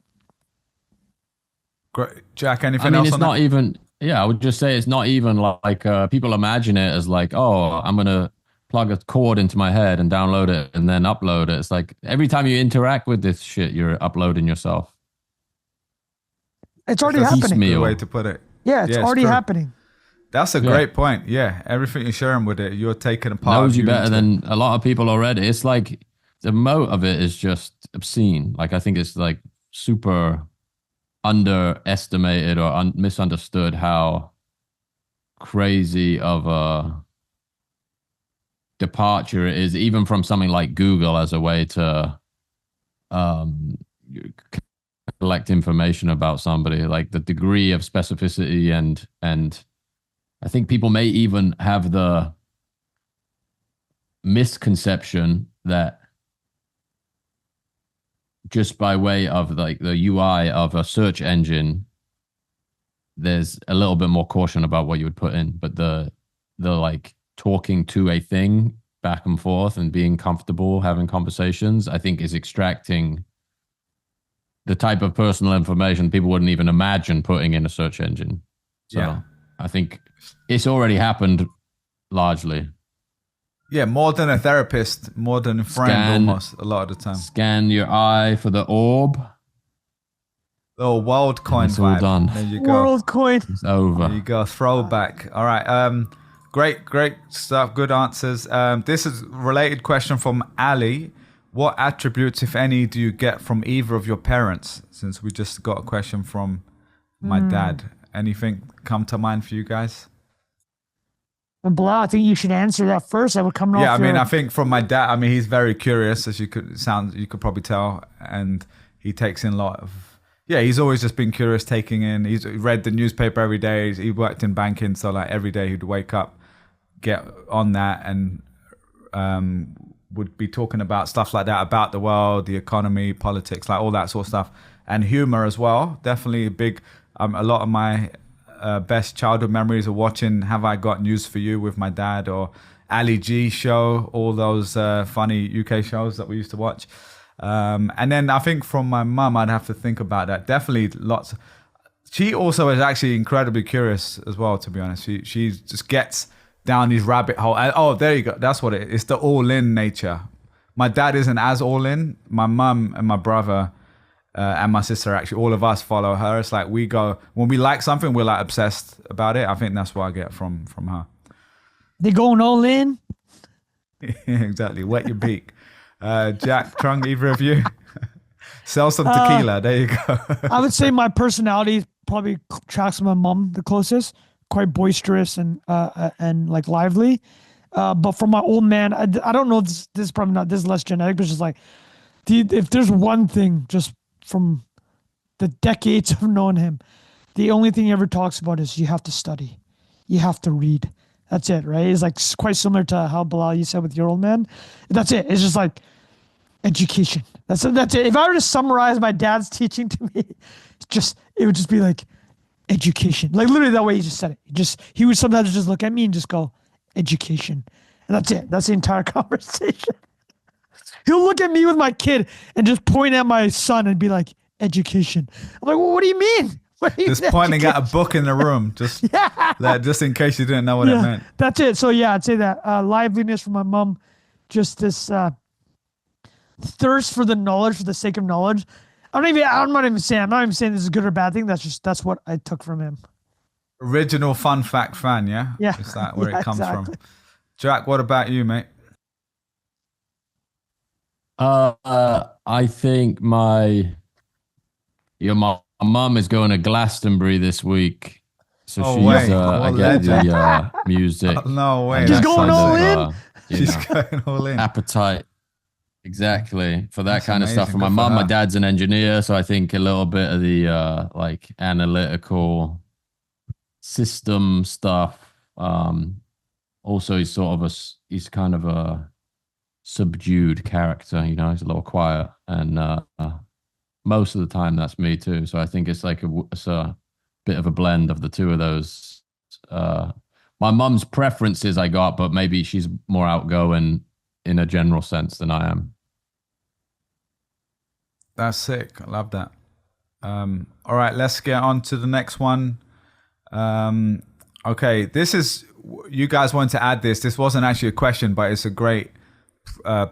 Great. Jack, anything I mean, else it's on not that? even. Yeah, I would just say it's not even like people imagine it as like, oh, I'm gonna plug a cord into my head and download it and then upload it. It's like every time you interact with this shit, you're uploading yourself. It's already That's happening. a good way Piecemeal. to put it. Yeah, it's Yeah, already true. happening. That's a Yeah. great point. Yeah, everything you're sharing with it, you're taking a part Knows of you better into it. than a lot of people already. It's like the moat of it is just obscene. Like I think it's like super underestimated or misunderstood how crazy of a departure it is, even from something like Google as a way to um, collect information about somebody. Like the degree of specificity and I think people may even have the misconception that just by way of like the UI of a search engine, there's a little bit more caution about what you would put in, but the like talking to a thing back and forth and being comfortable having conversations, I think is extracting the type of personal information people wouldn't even imagine putting in a search engine. So Yeah. I think it's already happened largely. Yeah, more than a therapist, more than a friend, Scan- almost a lot of the time. Scan your eye for the orb. Oh, world coin It's all vibe. done. There you go. World coin. It's over. There you go. Throwback. All right. Great stuff. Good answers. This is a related question from Ali. What attributes, if any, do you get from either of your parents? Since we just got a question from my dad. Anything come to mind for you guys? Well, Bilal, I think you should answer that first. I would come off. Yeah, I mean, your- I think from my dad, I mean, he's very curious, as you could probably tell, and he takes in a lot of. Yeah, he's always just been curious, taking in. He's read the newspaper every day. He worked in banking, so like every day he'd wake up, get on that, and would be talking about stuff like that, about the world, the economy, politics, like all that sort of stuff, and humor as well. Definitely a big. A lot of my best childhood memories of watching Have I Got News for You with my dad, or Ali G show, all those funny UK shows that we used to watch. And then I think from my mum, I'd have to think about that. Definitely lots. She also is actually incredibly curious as well, to be honest. She just gets down these rabbit hole. Oh, there you go. That's what it is. It's the all-in nature. My dad isn't as all-in. My mum and my brother and my sister, actually, all of us follow her. It's like we go, when we like something, we're like obsessed about it. I think that's what I get from her. They going all in. Exactly. Wet your beak. Jack, Trung, either of you? Sell some tequila. There you go. I would say my personality probably tracks my mom the closest. Quite boisterous and like lively. But for my old man, I don't know. This is probably not. This is less genetic, but it's just like, dude, if there's one thing just from the decades of knowing him, the only thing he ever talks about is you have to study, you have to read. That's it, right? It's like quite similar to how Bilal you said with your old man. That's it. It's just like education. That's it. If I were to summarize my dad's teaching to me, it would just be like education. Like literally that way he just said it. He would sometimes just look at me and just go, education. And that's it. That's the entire conversation. He'll look at me with my kid and just point at my son and be like, education. I'm like, well, what do you mean? What do you Just mean pointing at a education? book in the room, just just in case you didn't know what it meant. That's it. So yeah, I'd say that liveliness from my mom, just this thirst for the knowledge for the sake of knowledge. I'm not even saying this is a good or bad thing. That's what I took from him. Original fun fact fan, yeah? Yeah. Is that where Yeah, it comes exactly. from? Jack, what about you, mate? I think my mum is going to Glastonbury this week, so Oh, she's wait. I What get legend. the music. No way. Just that's going so all sick. in? You She's know, going all in. appetite. Exactly, for that That's kind of stuff. amazing. For my Good for mum, her. my dad's an engineer, so I think a little bit of the like analytical system stuff. Also, he's kind of a subdued character. You know, he's a little quiet, and most of the time that's me too. So I think it's like it's a bit of a blend of the two of those. My mum's preferences I got, but maybe she's more outgoing in a general sense than I am. That's sick. I love that. All right, let's get on to the next one. Okay, this is, you guys wanted to add this. This wasn't actually a question, but it's a great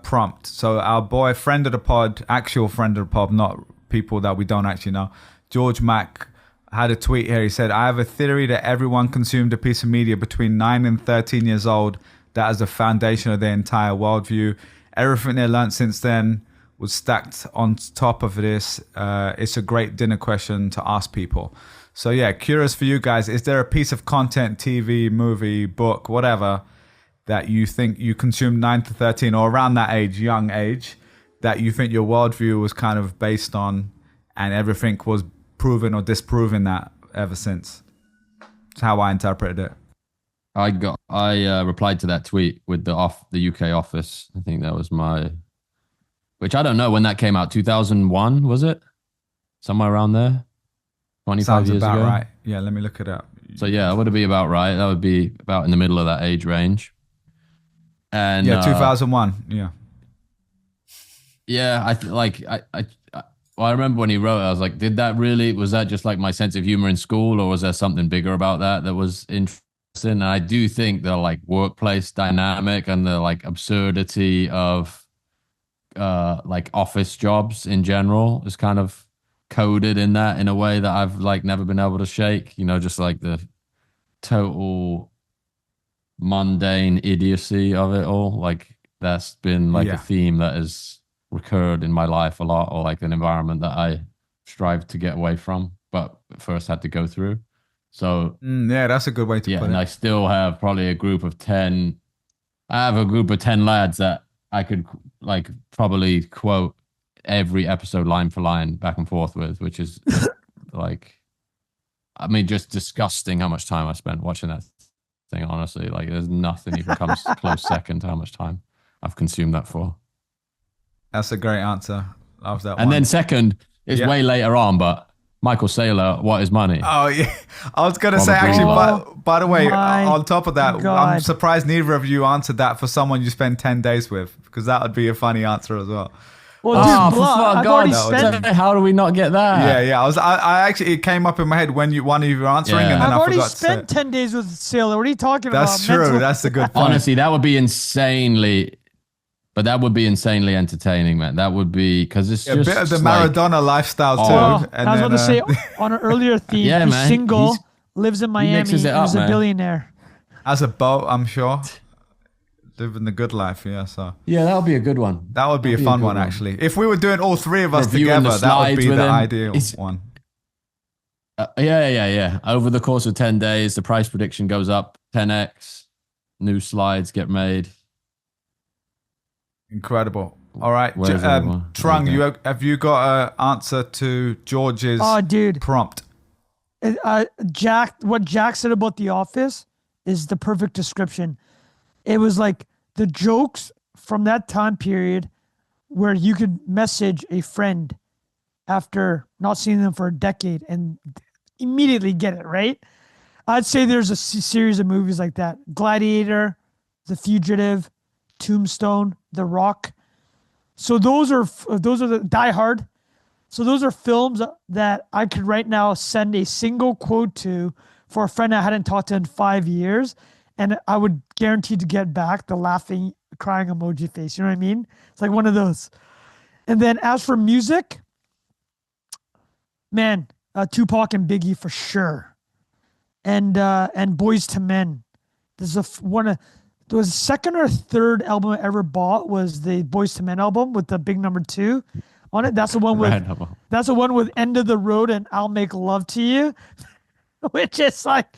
prompt. So our boy, friend of the pod, actual friend of the pod, not people that we don't actually know, George Mack, had a tweet here. He said, I have a theory that everyone consumed a piece of media between 9 and 13 years old that is the foundation of their entire worldview. Everything they learned since then was stacked on top of this. It's a great dinner question to ask people. So yeah, curious for you guys, is there a piece of content, TV, movie, book, whatever, that you think you consumed 9 to 13 or around that age, young age, that you think your worldview was kind of based on, and everything was proven or disproven that ever since? That's how I interpreted it. I replied to that tweet with the UK office. I think that was which I don't know when that came out. 2001 was it? Somewhere around there. 25 Sounds years about ago. right. Yeah, let me look it up. So yeah, that would be about right. That would be about in the middle of that age range. And yeah, 2001. Yeah. Yeah, I remember when he wrote it, I was like, was that just like my sense of humor in school, or was there something bigger about that was interesting? And I do think the like workplace dynamic and the like absurdity of like office jobs in general is kind of coded in that in a way that I've like never been able to shake, just like the total mundane idiocy of it all. Like that's been like a theme that has recurred in my life a lot, or like an environment that I strive to get away from, but first had to go through. So yeah, that's a good way to put it. And I still have probably a group of 10. I have a group of 10 lads that I could like probably quote every episode line for line back and forth with, which is like, I mean, just disgusting how much time I spent watching that thing. Honestly, like there's nothing even comes close second to how much time I've consumed that for. That's a great answer. Love that one. And then second is way later on, but Michael Saylor, What Is Money? Oh, yeah. I was going to say, actually, by the way, on top of that, I'm surprised neither of you answered that for someone you spend 10 days with, because that would be a funny answer as well. Well, dude, for God, how do we not get that? Yeah. I actually, it came up in my head when one of you were answering, and then I forgot to say. I've already spent 10 days with Sailor. What are you talking about? That's true. That's a good point. Honestly, that would be insanely... But that would be insanely entertaining, man. That would be, because it's just a bit of the Maradona lifestyle too. And I was going to say on an earlier theme, he's single, lives in Miami, he's a billionaire. Has a boat, I'm sure. Living the good life, yeah. So yeah, that would be a good one. That would be a fun one, actually. If we were doing all three of us together, that would be the ideal one. Yeah. Over the course of 10 days, the price prediction goes up 10x. New slides get made. Incredible. All right. Trung, have you got an answer to George's prompt? What Jack said about The Office is the perfect description. It was like the jokes from that time period where you could message a friend after not seeing them for a decade and immediately get it, right? I'd say there's a series of movies like that. Gladiator, The Fugitive, Tombstone, The Rock. So those are the Die Hard. So those are films that I could right now send a single quote to for a friend I hadn't talked to in 5 years, and I would guarantee to get back the laughing, crying emoji face. You know what I mean? It's like one of those. And then as for music, man, Tupac and Biggie for sure, and Boys to Men. This is there was the second or third album I ever bought was the Boys to Men album with the big number 2 on it. That's the one with End of the Road and I'll Make Love to You, which is like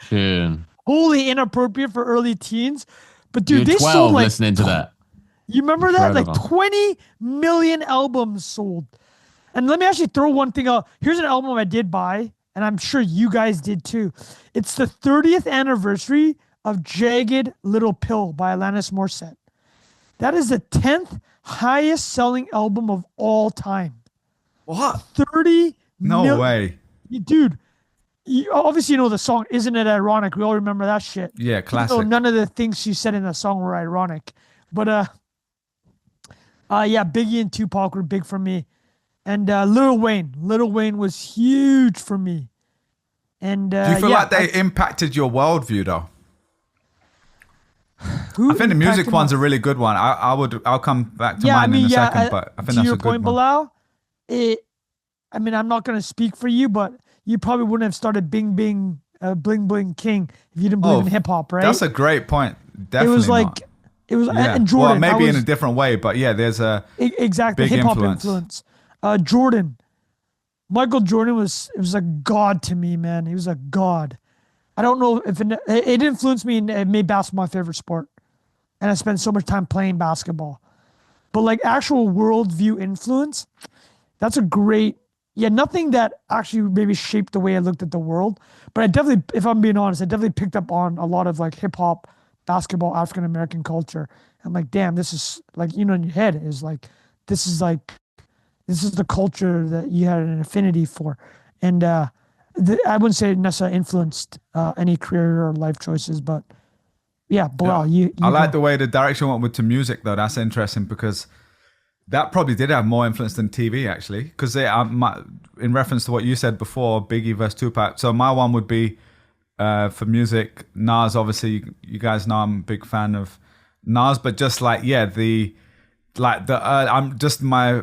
wholly inappropriate for early teens. But dude, they sold like listening to that. You remember that? Like 20 million albums sold. And let me actually throw one thing out. Here's an album I did buy, and I'm sure you guys did too. It's the 30th anniversary of Jagged Little Pill by Alanis Morissette. That is the 10th highest selling album of all time. What? 30 No way. Dude, obviously you know the song "Isn't It Ironic." We all remember that shit. Yeah, Even though classic. none of the things she said in that song were ironic. But yeah, Biggie and Tupac were big for me. And Lil Wayne. Lil Wayne was huge for me. And Do you feel yeah, like they impacted your worldview though? who I think the music impacted one's a really good one. I'll come back to Yeah, I mine mean, in a yeah, second, but I think to that's your a good point, one. Bilal, I mean, I'm not going to speak for you, but you probably wouldn't have started Bling Bling King if you didn't believe in Oh, hip hop, right? that's a great point. It was Definitely like, not. it was, Yeah. and Well, Jordan, that maybe in a was different way, but yeah, there's a exactly big hip hop influence. influence. Jordan, Michael Jordan it was a god to me, man. He was a god. I don't know if it influenced me and it made basketball my favorite sport. And I spent so much time playing basketball. But like actual worldview influence, that's a great, yeah, nothing that actually maybe shaped the way I looked at the world. But I definitely, if I'm being honest, I definitely picked up on a lot of like hip hop, basketball, African American culture. I'm like, damn, this is like, you know, in your head is this is like, this is the culture that you had an affinity for. And I wouldn't say it necessarily influenced any career or life choices, but yeah, Bilal, I you like go. the way the direction went with to music though. That's interesting because that probably did have more influence than TV actually. Because in reference to what you said before, Biggie versus Tupac. So my one would be for music, Nas. Obviously, you guys know I'm a big fan of Nas, but just like I'm just my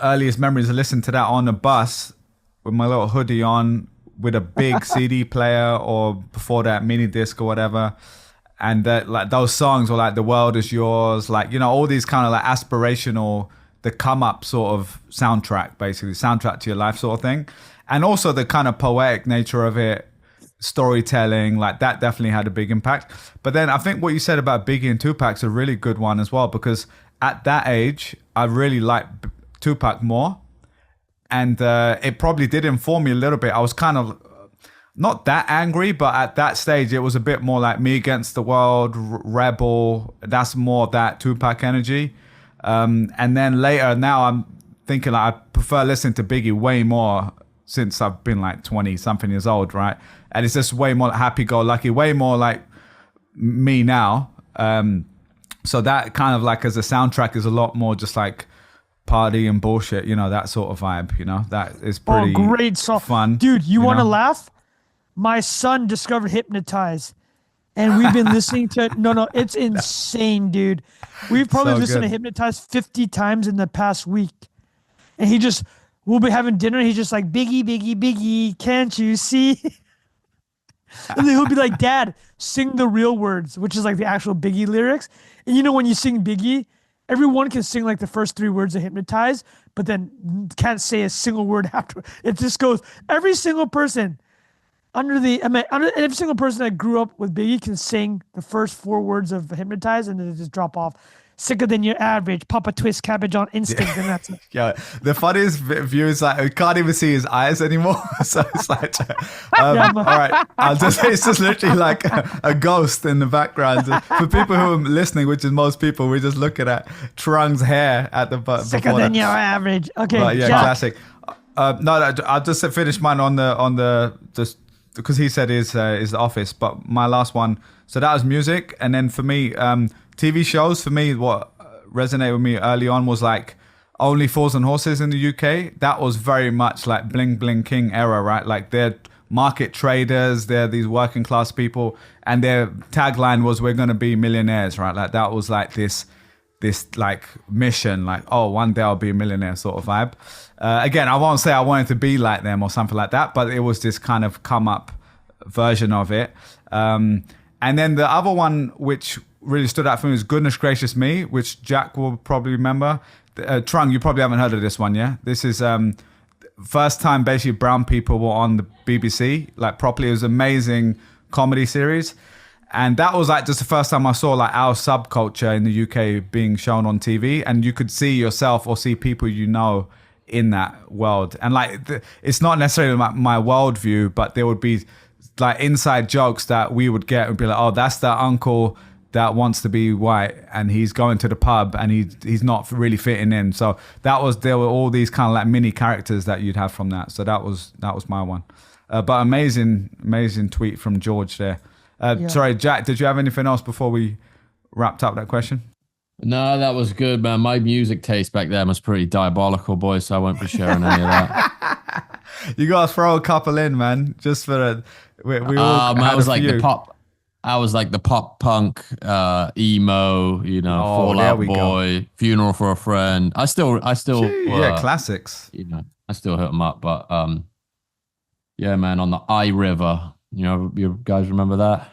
earliest memories of listening to that on a bus with my little hoodie on with a big CD player or before that mini disc or whatever. And that like those songs were like "The World Is Yours," like, you know, all these kind of like aspirational, the come up sort of soundtrack, basically soundtrack to your life sort of thing, and also the kind of poetic nature of it, storytelling, like that definitely had a big impact. But then I think what you said about Biggie and Tupac's a really good one as well, because at that age I really liked Tupac more, and it probably did inform me a little bit. I was kind of not that angry, but at that stage, it was a bit more like me against the world, rebel. That's more that Tupac energy. And then later, now I'm thinking like I prefer listening to Biggie way more since I've been like 20 something years old, right? And it's just way more happy-go-lucky, way more like me now. So that kind of like as a soundtrack is a lot more just like party and bullshit, you know, that sort of vibe, you know, that is pretty Great song. fun. Dude, you want to know? laugh? My son discovered Hypnotize, and we've been listening to it. No, it's insane, dude. We've probably So listened good. to Hypnotize 50 times in the past week. And we'll be having dinner. And he's just like, Biggie, Biggie, Biggie, can't you see? And then he'll be like, Dad, sing the real words, which is like the actual Biggie lyrics. And you know, when you sing Biggie, everyone can sing like the first three words of Hypnotize, but then can't say a single word after. It just goes, every single person every single person that grew up with Biggie can sing the first four words of Hypnotize and then they just drop off. Sicker than your average, Papa Twist cabbage on instinct, and that's it. Yeah, the funniest view is like we can't even see his eyes anymore. So it's like, all right, it's just literally like a ghost in the background. For people who are listening, which is most people, we're just looking at Trung's hair at the butt. Sicker than your average. Okay, but yeah, Jack. classic. No, I'll just finish mine on the just because he said is The Office, but my last one. So that was music, and then for me, TV shows. For me, what resonated with me early on was like Only Fools and Horses in the UK. That was very much like Bling Bling King era, right? Like they're market traders, they're these working class people, and their tagline was "We're gonna be millionaires," right? Like that was like this like mission, like, oh, one day I'll be a millionaire sort of vibe. Again, I won't say I wanted to be like them or something like that, but it was this kind of come up version of it. And then the other one, which really stood out for me, was Goodness Gracious Me, which Jack will probably remember. Trung, you probably haven't heard of this one, yeah? This is first time basically brown people were on the BBC, like properly. It was an amazing comedy series. And that was like just the first time I saw like our subculture in the UK being shown on TV, and you could see yourself or see people you know in that world. And like it's not necessarily my worldview, but there would be like inside jokes that we would get and be like, oh, that's that uncle that wants to be white, and he's going to the pub and he's not really fitting in. So there were all these kind of like mini characters that you'd have from that. So that was my one. But amazing tweet from George there. Sorry, Jack, did you have anything else before we wrapped up that question? No, that was good, man. My music taste back then was pretty diabolical, boys, so I won't be sharing any of that. You got to throw a couple in, man, just for the... We all man, had I was a like few. the pop punk, emo, Fall Out Boy, Funeral for a Friend. I still, classics. I still hit them up, but yeah, man, on the iRiver, you guys remember that?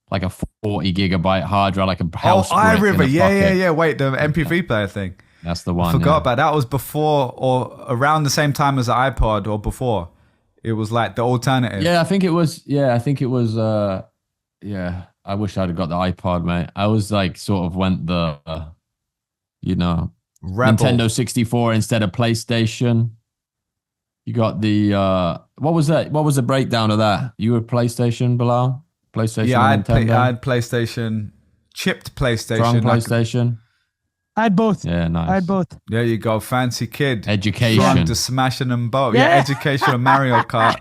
Like a 40 gigabyte hard drive, like a house. iRiver, yeah. Wait, the MP3 player thing. That's the one. I forgot about that. Was before or around the same time as the iPod, or before? It was like the alternative. Yeah, I think it was. I wish I'd have got the iPod, mate. I was like sort of went the, Rebel. Nintendo 64 instead of PlayStation. You got the what was that? What was the breakdown of that? You were PlayStation, Bilal? PlayStation. Yeah, I had Nintendo? PlayStation, chipped PlayStation. Strong PlayStation. I had both. Yeah, nice. I had both. There you go, fancy kid. Education. Trying to smashing them both. Yeah. Education and Mario Kart.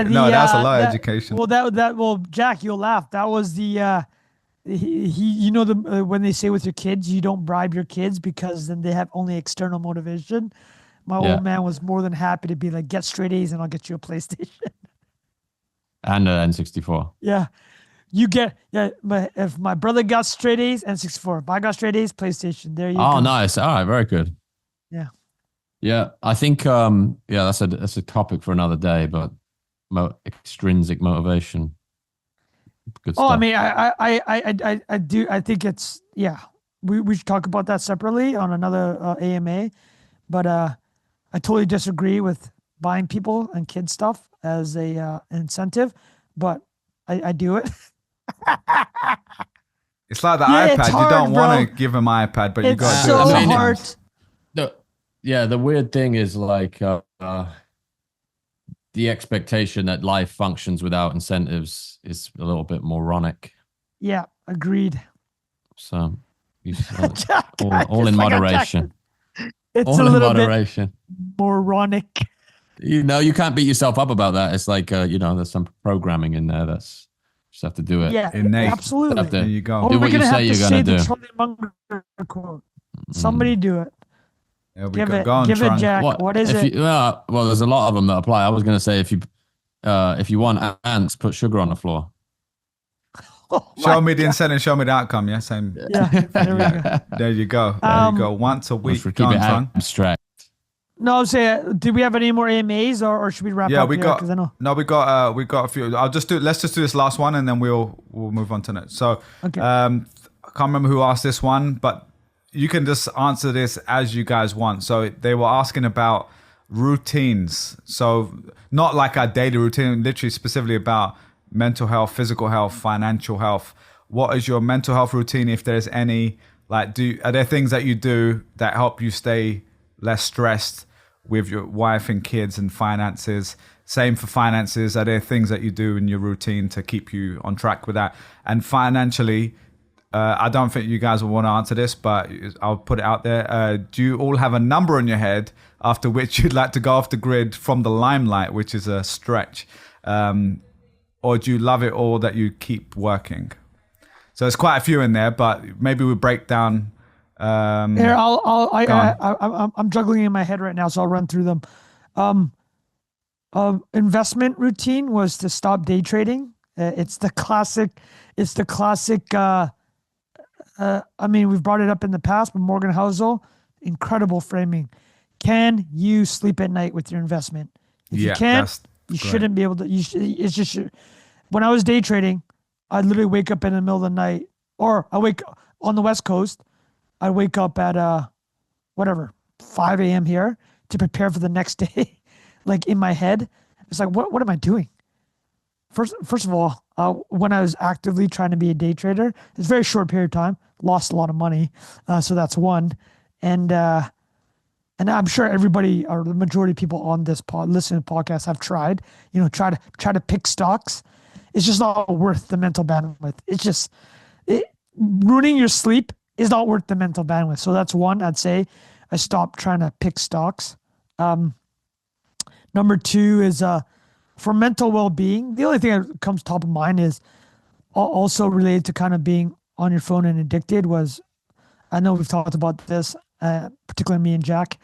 No, that's a lot of education. Well, Jack, you'll laugh. That was the when they say with your kids, you don't bribe your kids because then they have only external motivation. My old man was more than happy to be like, get straight A's and I'll get you a PlayStation. And an N64. Yeah. If my brother got straight A's, N64. If I got straight A's, PlayStation. There you go. Oh, nice. All right, very good. Yeah. Yeah, I think that's a topic for another day, but extrinsic motivation. Good stuff. Oh, I mean, I do. I think it's we should talk about that separately on another AMA, but I totally disagree with buying people and kids stuff as a incentive, but I do it. It's like the iPad. Hard, you don't want to bro. give them iPad, but you got to do so it. hard. The weird thing is like the expectation that life functions without incentives is a little bit moronic. Yeah, agreed. So all in moderation. It's all a in little moderation. bit moronic. You can't beat yourself up about that. It's like there's some programming in there that's just have to do it. Yeah, innate. absolutely. There you go. Do what you say you're gonna do. The Charlie Munger quote. Somebody do it. There we Give go. it, Go on, give Trung. it, Jack. What is it? Well, there's a lot of them that apply. I was going to say if you want ants, put sugar on the floor. Show me the incentive, show me the outcome. Yeah, same. Yeah, there we go. There you go. There you go. Once a week. Keep Go on, it Trung. abstract. No, I'm saying, do we have any more AMAs or should we wrap Yeah, up? we here? got. 'Cause I know. No, we got a few. Let's just do this last one, and then we'll move on to next. So, Okay. I can't remember who asked this one, but you can just answer this as you guys want. So they were asking about routines. So not like our daily routine, literally specifically about mental health, physical health, financial health. What is your mental health routine, if there's any? Like, are there things that you do that help you stay less stressed with your wife and kids and finances? Same for finances. Are there things that you do in your routine to keep you on track with that? And financially, I don't think you guys will want to answer this, but I'll put it out there. Do you all have a number on your head after which you'd like to go off the grid from the limelight, which is a stretch? Or do you love it all that you keep working? So there's quite a few in there, but maybe we break down. Here, I'm juggling in my head right now, so I'll run through them. Investment routine was to stop day trading. It's the classic. I mean, we've brought it up in the past, but Morgan Housel, incredible framing. Can you sleep at night with your investment? If you can't, you shouldn't be able to. It's just when I was day trading, I'd literally wake up in the middle of the night, or I wake on the West Coast. I'd wake up at 5 a.m. here to prepare for the next day. Like in my head, it's like, what am I doing? First of all, when I was actively trying to be a day trader, it's a very short period of time, lost a lot of money. So that's one. And I'm sure everybody or the majority of people on this listening to the podcast have tried, try to pick stocks. it's just not worth the mental bandwidth. Ruining your sleep is not worth the mental bandwidth. So that's one. I'd say I stopped trying to pick stocks. Number two is for mental well-being. The only thing that comes top of mind is also related to kind of being on your phone and addicted was, I know we've talked about this, particularly me and Jack.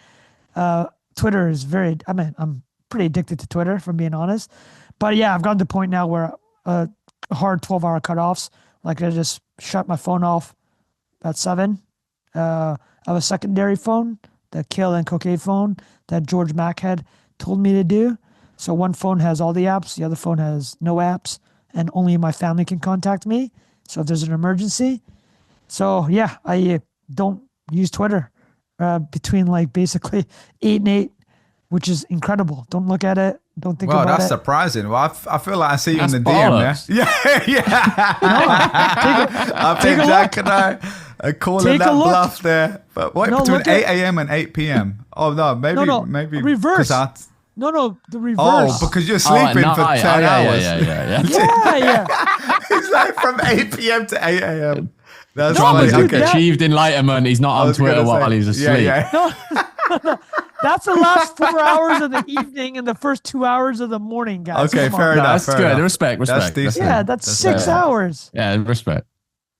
Twitter is I'm pretty addicted to Twitter, if I'm being honest. But yeah, I've gotten to the point now where hard 12-hour cutoffs, like I just shut my phone off at 7. I have a secondary phone, the kill and cocaine phone that George Mack had told me to do. So one phone has all the apps, the other phone has no apps, and only my family can contact me. So if there's an emergency. So yeah, I don't use Twitter between like basically 8 and 8, which is incredible. Don't look at it. Don't think about it. Wow, that's surprising. Well, I feel like I see you in the bollocks. DM there. Yeah. I think Jack and I are calling that bluff there. But what, between 8 a.m. and 8 p.m.? Oh, no, maybe. Reverse. No, the reverse. Oh, because you're sleeping for 10 hours. Yeah. It's like from 8 p.m. to 8 a.m. That's funny. Dude, achieved enlightenment. He's not on Twitter while he's asleep. Yeah. No. That's the last 4 hours of the evening and the first 2 hours of the morning, guys. Okay, fair enough. That's good. Respect. That's decent. Yeah, that's 6 hours. Yeah, respect.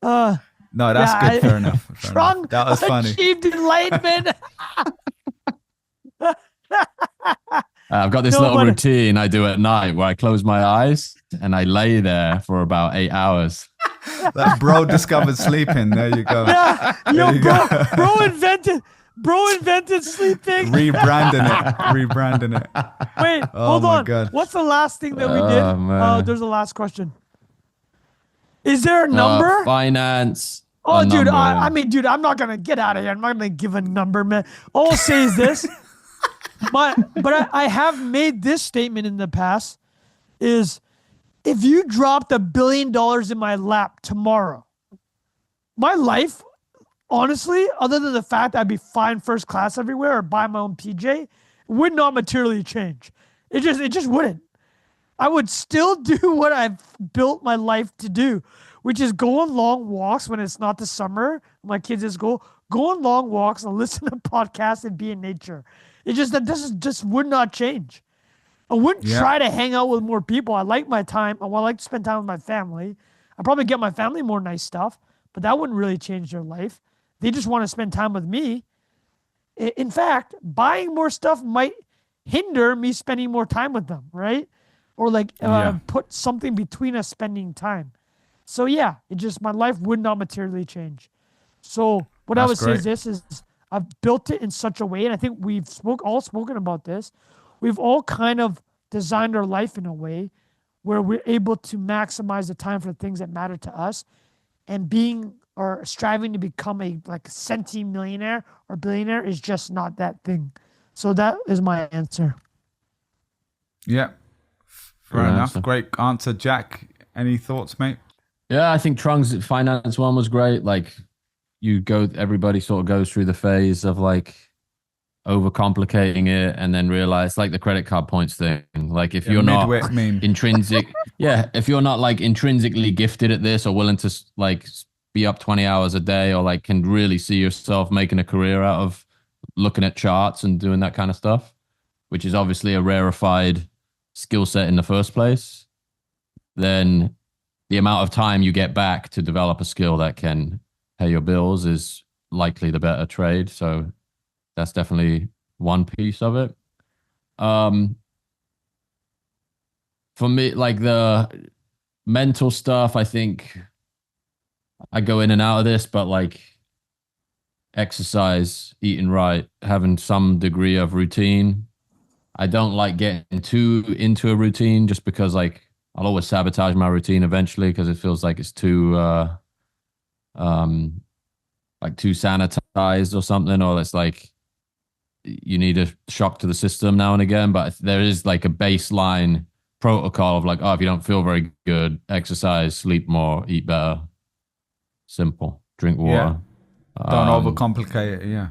No, that's good. Fair enough. That was funny. Achieved enlightenment. I've got this little routine I do at night where I close my eyes and I lay there for about 8 hours. That bro discovered sleeping. There you go. Yeah, bro invented sleeping. Rebranding it. Wait, hold on. God. What's the last thing that we did? There's a last question. Is there a number? Finance. Oh, dude. Dude, I'm not gonna get out of here. I'm not gonna give a number, man. All I'll say is this. But I have made this statement in the past: is if you dropped $1 billion in my lap tomorrow, my life, honestly, other than the fact I'd be flying first class everywhere or buy my own PJ, would not materially change. It just wouldn't. I would still do what I've built my life to do, which is go on long walks when it's not the summer. My kids just go on long walks and listen to podcasts and be in nature. This just would not change. I wouldn't try to hang out with more people. I like my time. I like to spend time with my family. I'd probably get my family more nice stuff, but that wouldn't really change their life. They just want to spend time with me. In fact, buying more stuff might hinder me spending more time with them, right? Or put something between us spending time. So yeah, my life would not materially change. So what I would say is this is I've built it in such a way, and I think we've all spoken about this. We've all kind of designed our life in a way where we're able to maximize the time for the things that matter to us, and being or striving to become a centimillionaire or billionaire is just not that thing. So that is my answer. Yeah. Fair enough. Great answer, Jack. Any thoughts, mate? Yeah, I think Trung's finance one was great. Everybody sort of goes through the phase of overcomplicating it and then realize the credit card points thing. If you're not if you're not intrinsically gifted at this or willing to be up 20 hours a day or can really see yourself making a career out of looking at charts and doing that kind of stuff, which is obviously a rarefied skill set in the first place, then the amount of time you get back to develop a skill that can pay your bills is likely the better trade. So that's definitely one piece of it. For me, the mental stuff, I think I go in and out of this, but exercise, eating right, having some degree of routine. I don't like getting too into a routine just because I'll always sabotage my routine eventually because it feels like it's too too sanitized or something, or it's you need a shock to the system now and again. But there is a baseline protocol of if you don't feel very good, exercise, sleep more, eat better. Simple. Drink water. Yeah. Don't overcomplicate it. Yeah.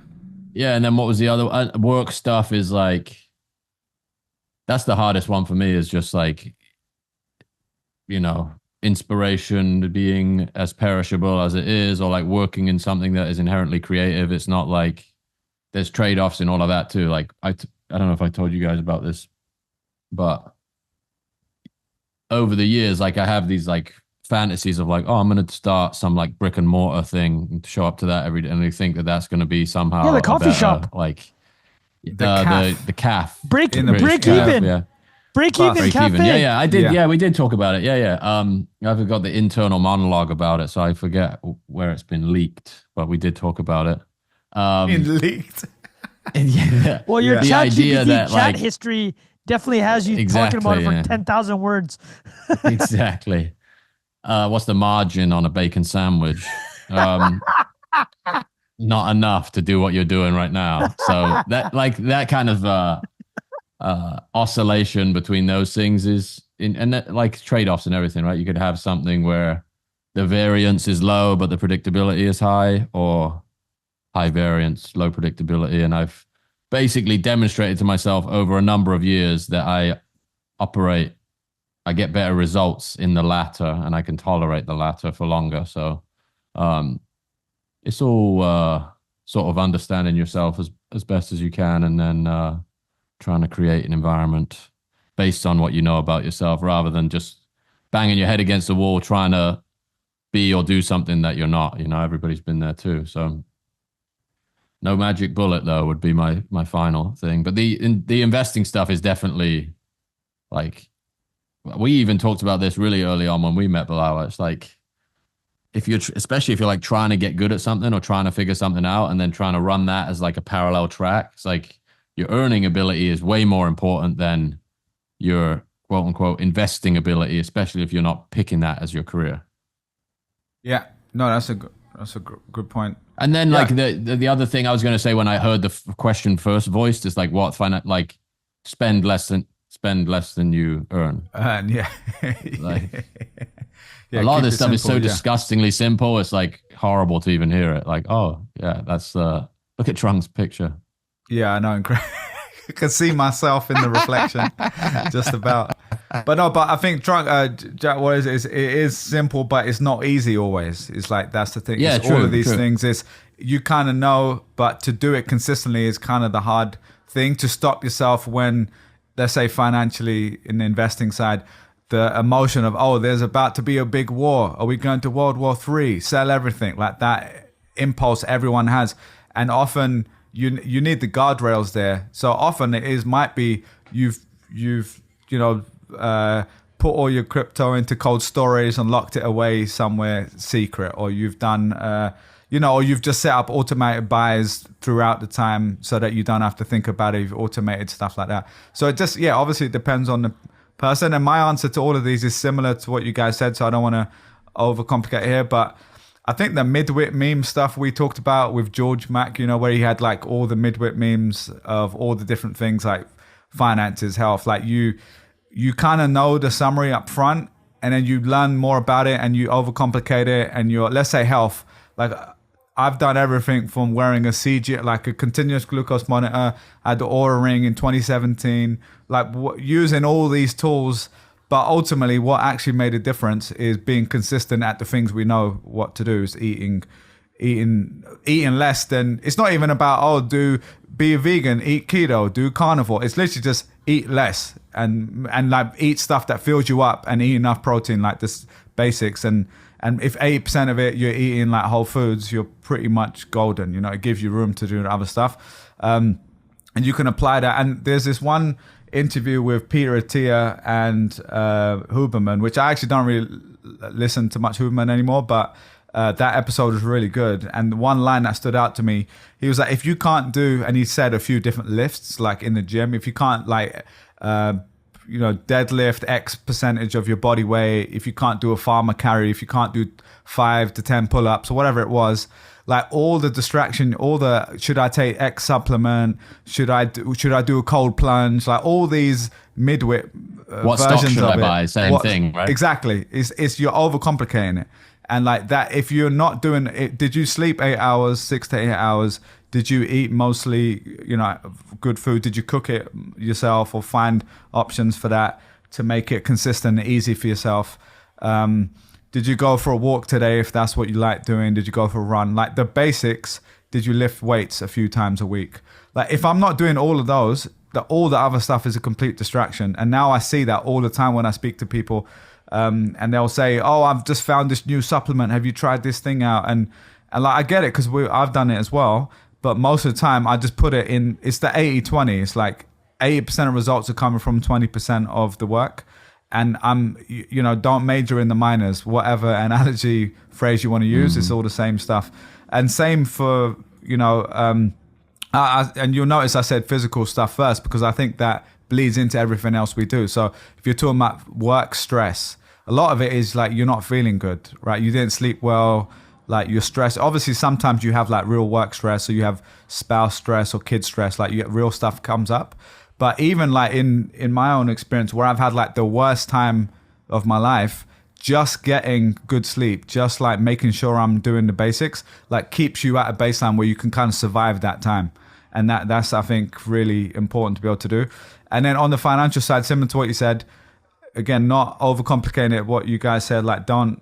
Yeah. And then what was the other work stuff is that's the hardest one for me is just you know, inspiration being as perishable as it is, or like working in something that is inherently creative. It's not like there's trade-offs in all of that too. Like I don't know if I told you guys about this, but over the years, like I have these like fantasies of like, oh, I'm going to start some like brick and mortar thing and show up to that every day, and they think that that's going to be somehow the coffee shop, like the calf break in the break calf, even, yeah. break even cafe. Yeah, I did. Yeah. Yeah, we did talk about it. Yeah. I forgot the internal monologue about it, so I forget where it's been leaked, but we did talk about it. in leaked. Yeah. Well, your Yeah. The chat idea GPT that, chat like, history definitely has you talking exactly, about it for yeah. 10,000 words. Exactly. What's the margin on a bacon sandwich? Not enough to do what you're doing right now. So that kind of oscillation between those things is like trade-offs and everything, right? You could have something where the variance is low but the predictability is high, or high variance, low predictability. And I've basically demonstrated to myself over a number of years that I get better results in the latter, and I can tolerate the latter for longer. So it's all sort of understanding yourself as best as you can, and then trying to create an environment based on what you know about yourself, rather than just banging your head against the wall trying to be or do something that you're not. You know, everybody's been there too. So no magic bullet though would be my final thing. But the investing stuff is definitely like, we even talked about this really early on when we met, Bilal. It's like, if you're especially if you're like trying to get good at something or trying to figure something out and then trying to run that as like a parallel track, it's like your earning ability is way more important than your quote unquote investing ability, especially if you're not picking that as your career. Yeah, no, that's a good point. And then like the other thing I was going to say when I heard the question first voiced is like, like spend less than you earn. And yeah, Like, yeah, a lot of keep this it stuff is so simple, yeah. disgustingly simple. It's like horrible to even hear it. Like, oh yeah, that's look at Trunk's picture. Yeah, I know. I can see myself in the reflection, just about. But I think Jack, what is it is simple, but it's not easy always. It's like that's the thing. Yeah, It's true, all of these true. things is you kind of know, but to do it consistently is kind of the hard thing. To stop yourself when, let's say, financially in the investing side, the emotion of, oh, there's about to be a big war. Are we going to World War III? Sell everything, like that impulse everyone has, and often. You need the guardrails there. So often might be you've put all your crypto into cold storage and locked it away somewhere secret, or you've done or you've just set up automated buys throughout the time so that you don't have to think about it. You've automated stuff like that. So it just obviously it depends on the person. And my answer to all of these is similar to what you guys said. So I don't want to overcomplicate here, but. I think the midwit meme stuff we talked about with George Mack, where he had like all the midwit memes of all the different things like finances, health, like you kind of know the summary up front and then you learn more about it and you overcomplicate it. And let's say health, like I've done everything from wearing a CG, like a continuous glucose monitor. I had the Aura Ring in 2017, like using all these tools. But ultimately, what actually made a difference is being consistent at the things we know what to do. Is eating less than. It's not even about be a vegan, eat keto, do carnivore. It's literally just eat less and like eat stuff that fills you up and eat enough protein, like this basics. And if 80% of it you're eating like whole foods, you're pretty much golden. It gives you room to do other stuff, and you can apply that. And there's this one interview with Peter Attia and Huberman, which I actually don't really listen to much Huberman anymore, but that episode was really good. And one line that stood out to me, he was like, if you can't do, and he said a few different lifts, like in the gym, if you can't like, deadlift X percentage of your body weight, if you can't do a farmer carry, if you can't do 5 to 10 pull-ups or whatever it was, like all the distraction, should I take X supplement? Should I do a cold plunge? Like all these midwit what stock versions should of I it. buy? Same thing, right? Exactly. It's you're overcomplicating it. And like that, if you're not doing it, did you sleep 8 hours, 6 to 8 hours? Did you eat mostly, good food? Did you cook it yourself or find options for that to make it consistent and easy for yourself? Did you go for a walk today if that's what you like doing? Did you go for a run? Like the basics, did you lift weights a few times a week? Like if I'm not doing all of those, all the other stuff is a complete distraction. And now I see that all the time when I speak to people, and they'll say, oh, I've just found this new supplement. Have you tried this thing out? And like, I get it because I've done it as well. But most of the time I just put it in, it's the 80-20. It's like 80% of results are coming from 20% of the work. And don't major in the minors, whatever analogy phrase you want to use, it's all the same stuff. And same for, and you'll notice I said physical stuff first because I think that bleeds into everything else we do. So if you're talking about work stress, a lot of it is like you're not feeling good, right? You didn't sleep well, like you're stressed. Obviously, sometimes you have like real work stress, or you have spouse stress or kid stress, like you get real stuff comes up. But even like in my own experience where I've had like the worst time of my life, just getting good sleep, just like making sure I'm doing the basics, like keeps you at a baseline where you can kind of survive that time. And that's, I think, really important to be able to do. And then on the financial side, similar to what you said, again, not overcomplicating it, what you guys said, like don't,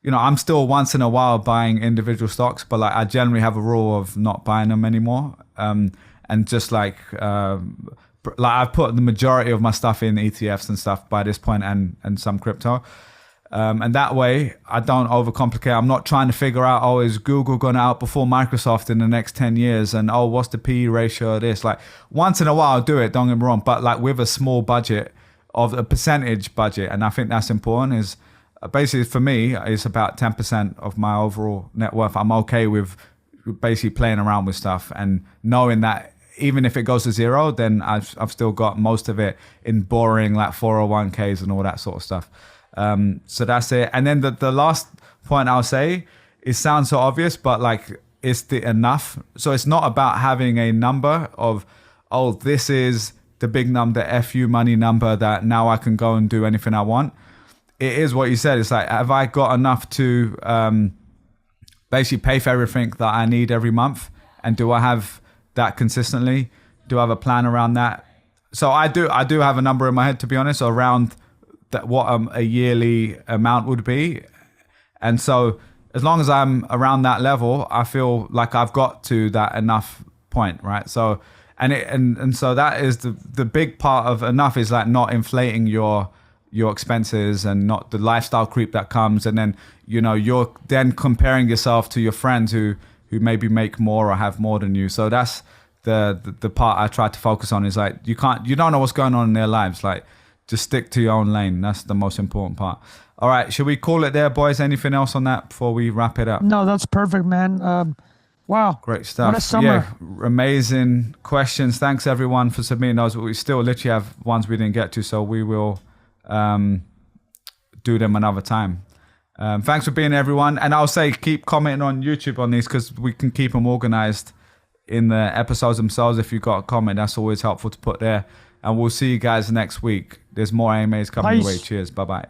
I'm still once in a while buying individual stocks, but like I generally have a rule of not buying them anymore. And just like I've put the majority of my stuff in ETFs and stuff by this point, and some crypto. And that way I don't overcomplicate. I'm not trying to figure out, oh, is Google going to outperform Microsoft in the next 10 years? And oh, what's the PE ratio of this? Like once in a while I'll do it, don't get me wrong, but like with a small budget of a percentage budget. And I think that's important is basically for me, it's about 10% of my overall net worth. I'm okay with basically playing around with stuff and knowing that even if it goes to zero, then I've still got most of it in boring like 401ks and all that sort of stuff. So that's it. And then the last point I'll say, it sounds so obvious, but like it's the enough. So it's not about having a number of, oh, this is the big number, FU money number that now I can go and do anything I want. It is what you said. It's like, have I got enough to basically pay for everything that I need every month? And do I have that consistently? Do I have a plan around that? So I do have a number in my head, to be honest, around that what a yearly amount would be. And so as long as I'm around that level, I feel like I've got to that enough point, right? So and so that is the big part of enough is like not inflating your expenses and not the lifestyle creep that comes, and then you're then comparing yourself to your friends who maybe make more or have more than you. So that's the part I try to focus on is like you don't know what's going on in their lives. Like just stick to your own lane. That's the most important part. All right, should we call it there, boys? Anything else on that before we wrap it up? No, that's perfect, man. Wow. Great stuff. What a summer. Yeah, amazing questions. Thanks everyone for submitting those. We still literally have ones we didn't get to, so we will do them another time. Thanks for being everyone. And I'll say keep commenting on YouTube on these because we can keep them organized in the episodes themselves. If you've got a comment, that's always helpful to put there. And we'll see you guys next week. There's more AMAs coming your way. Cheers. Bye-bye.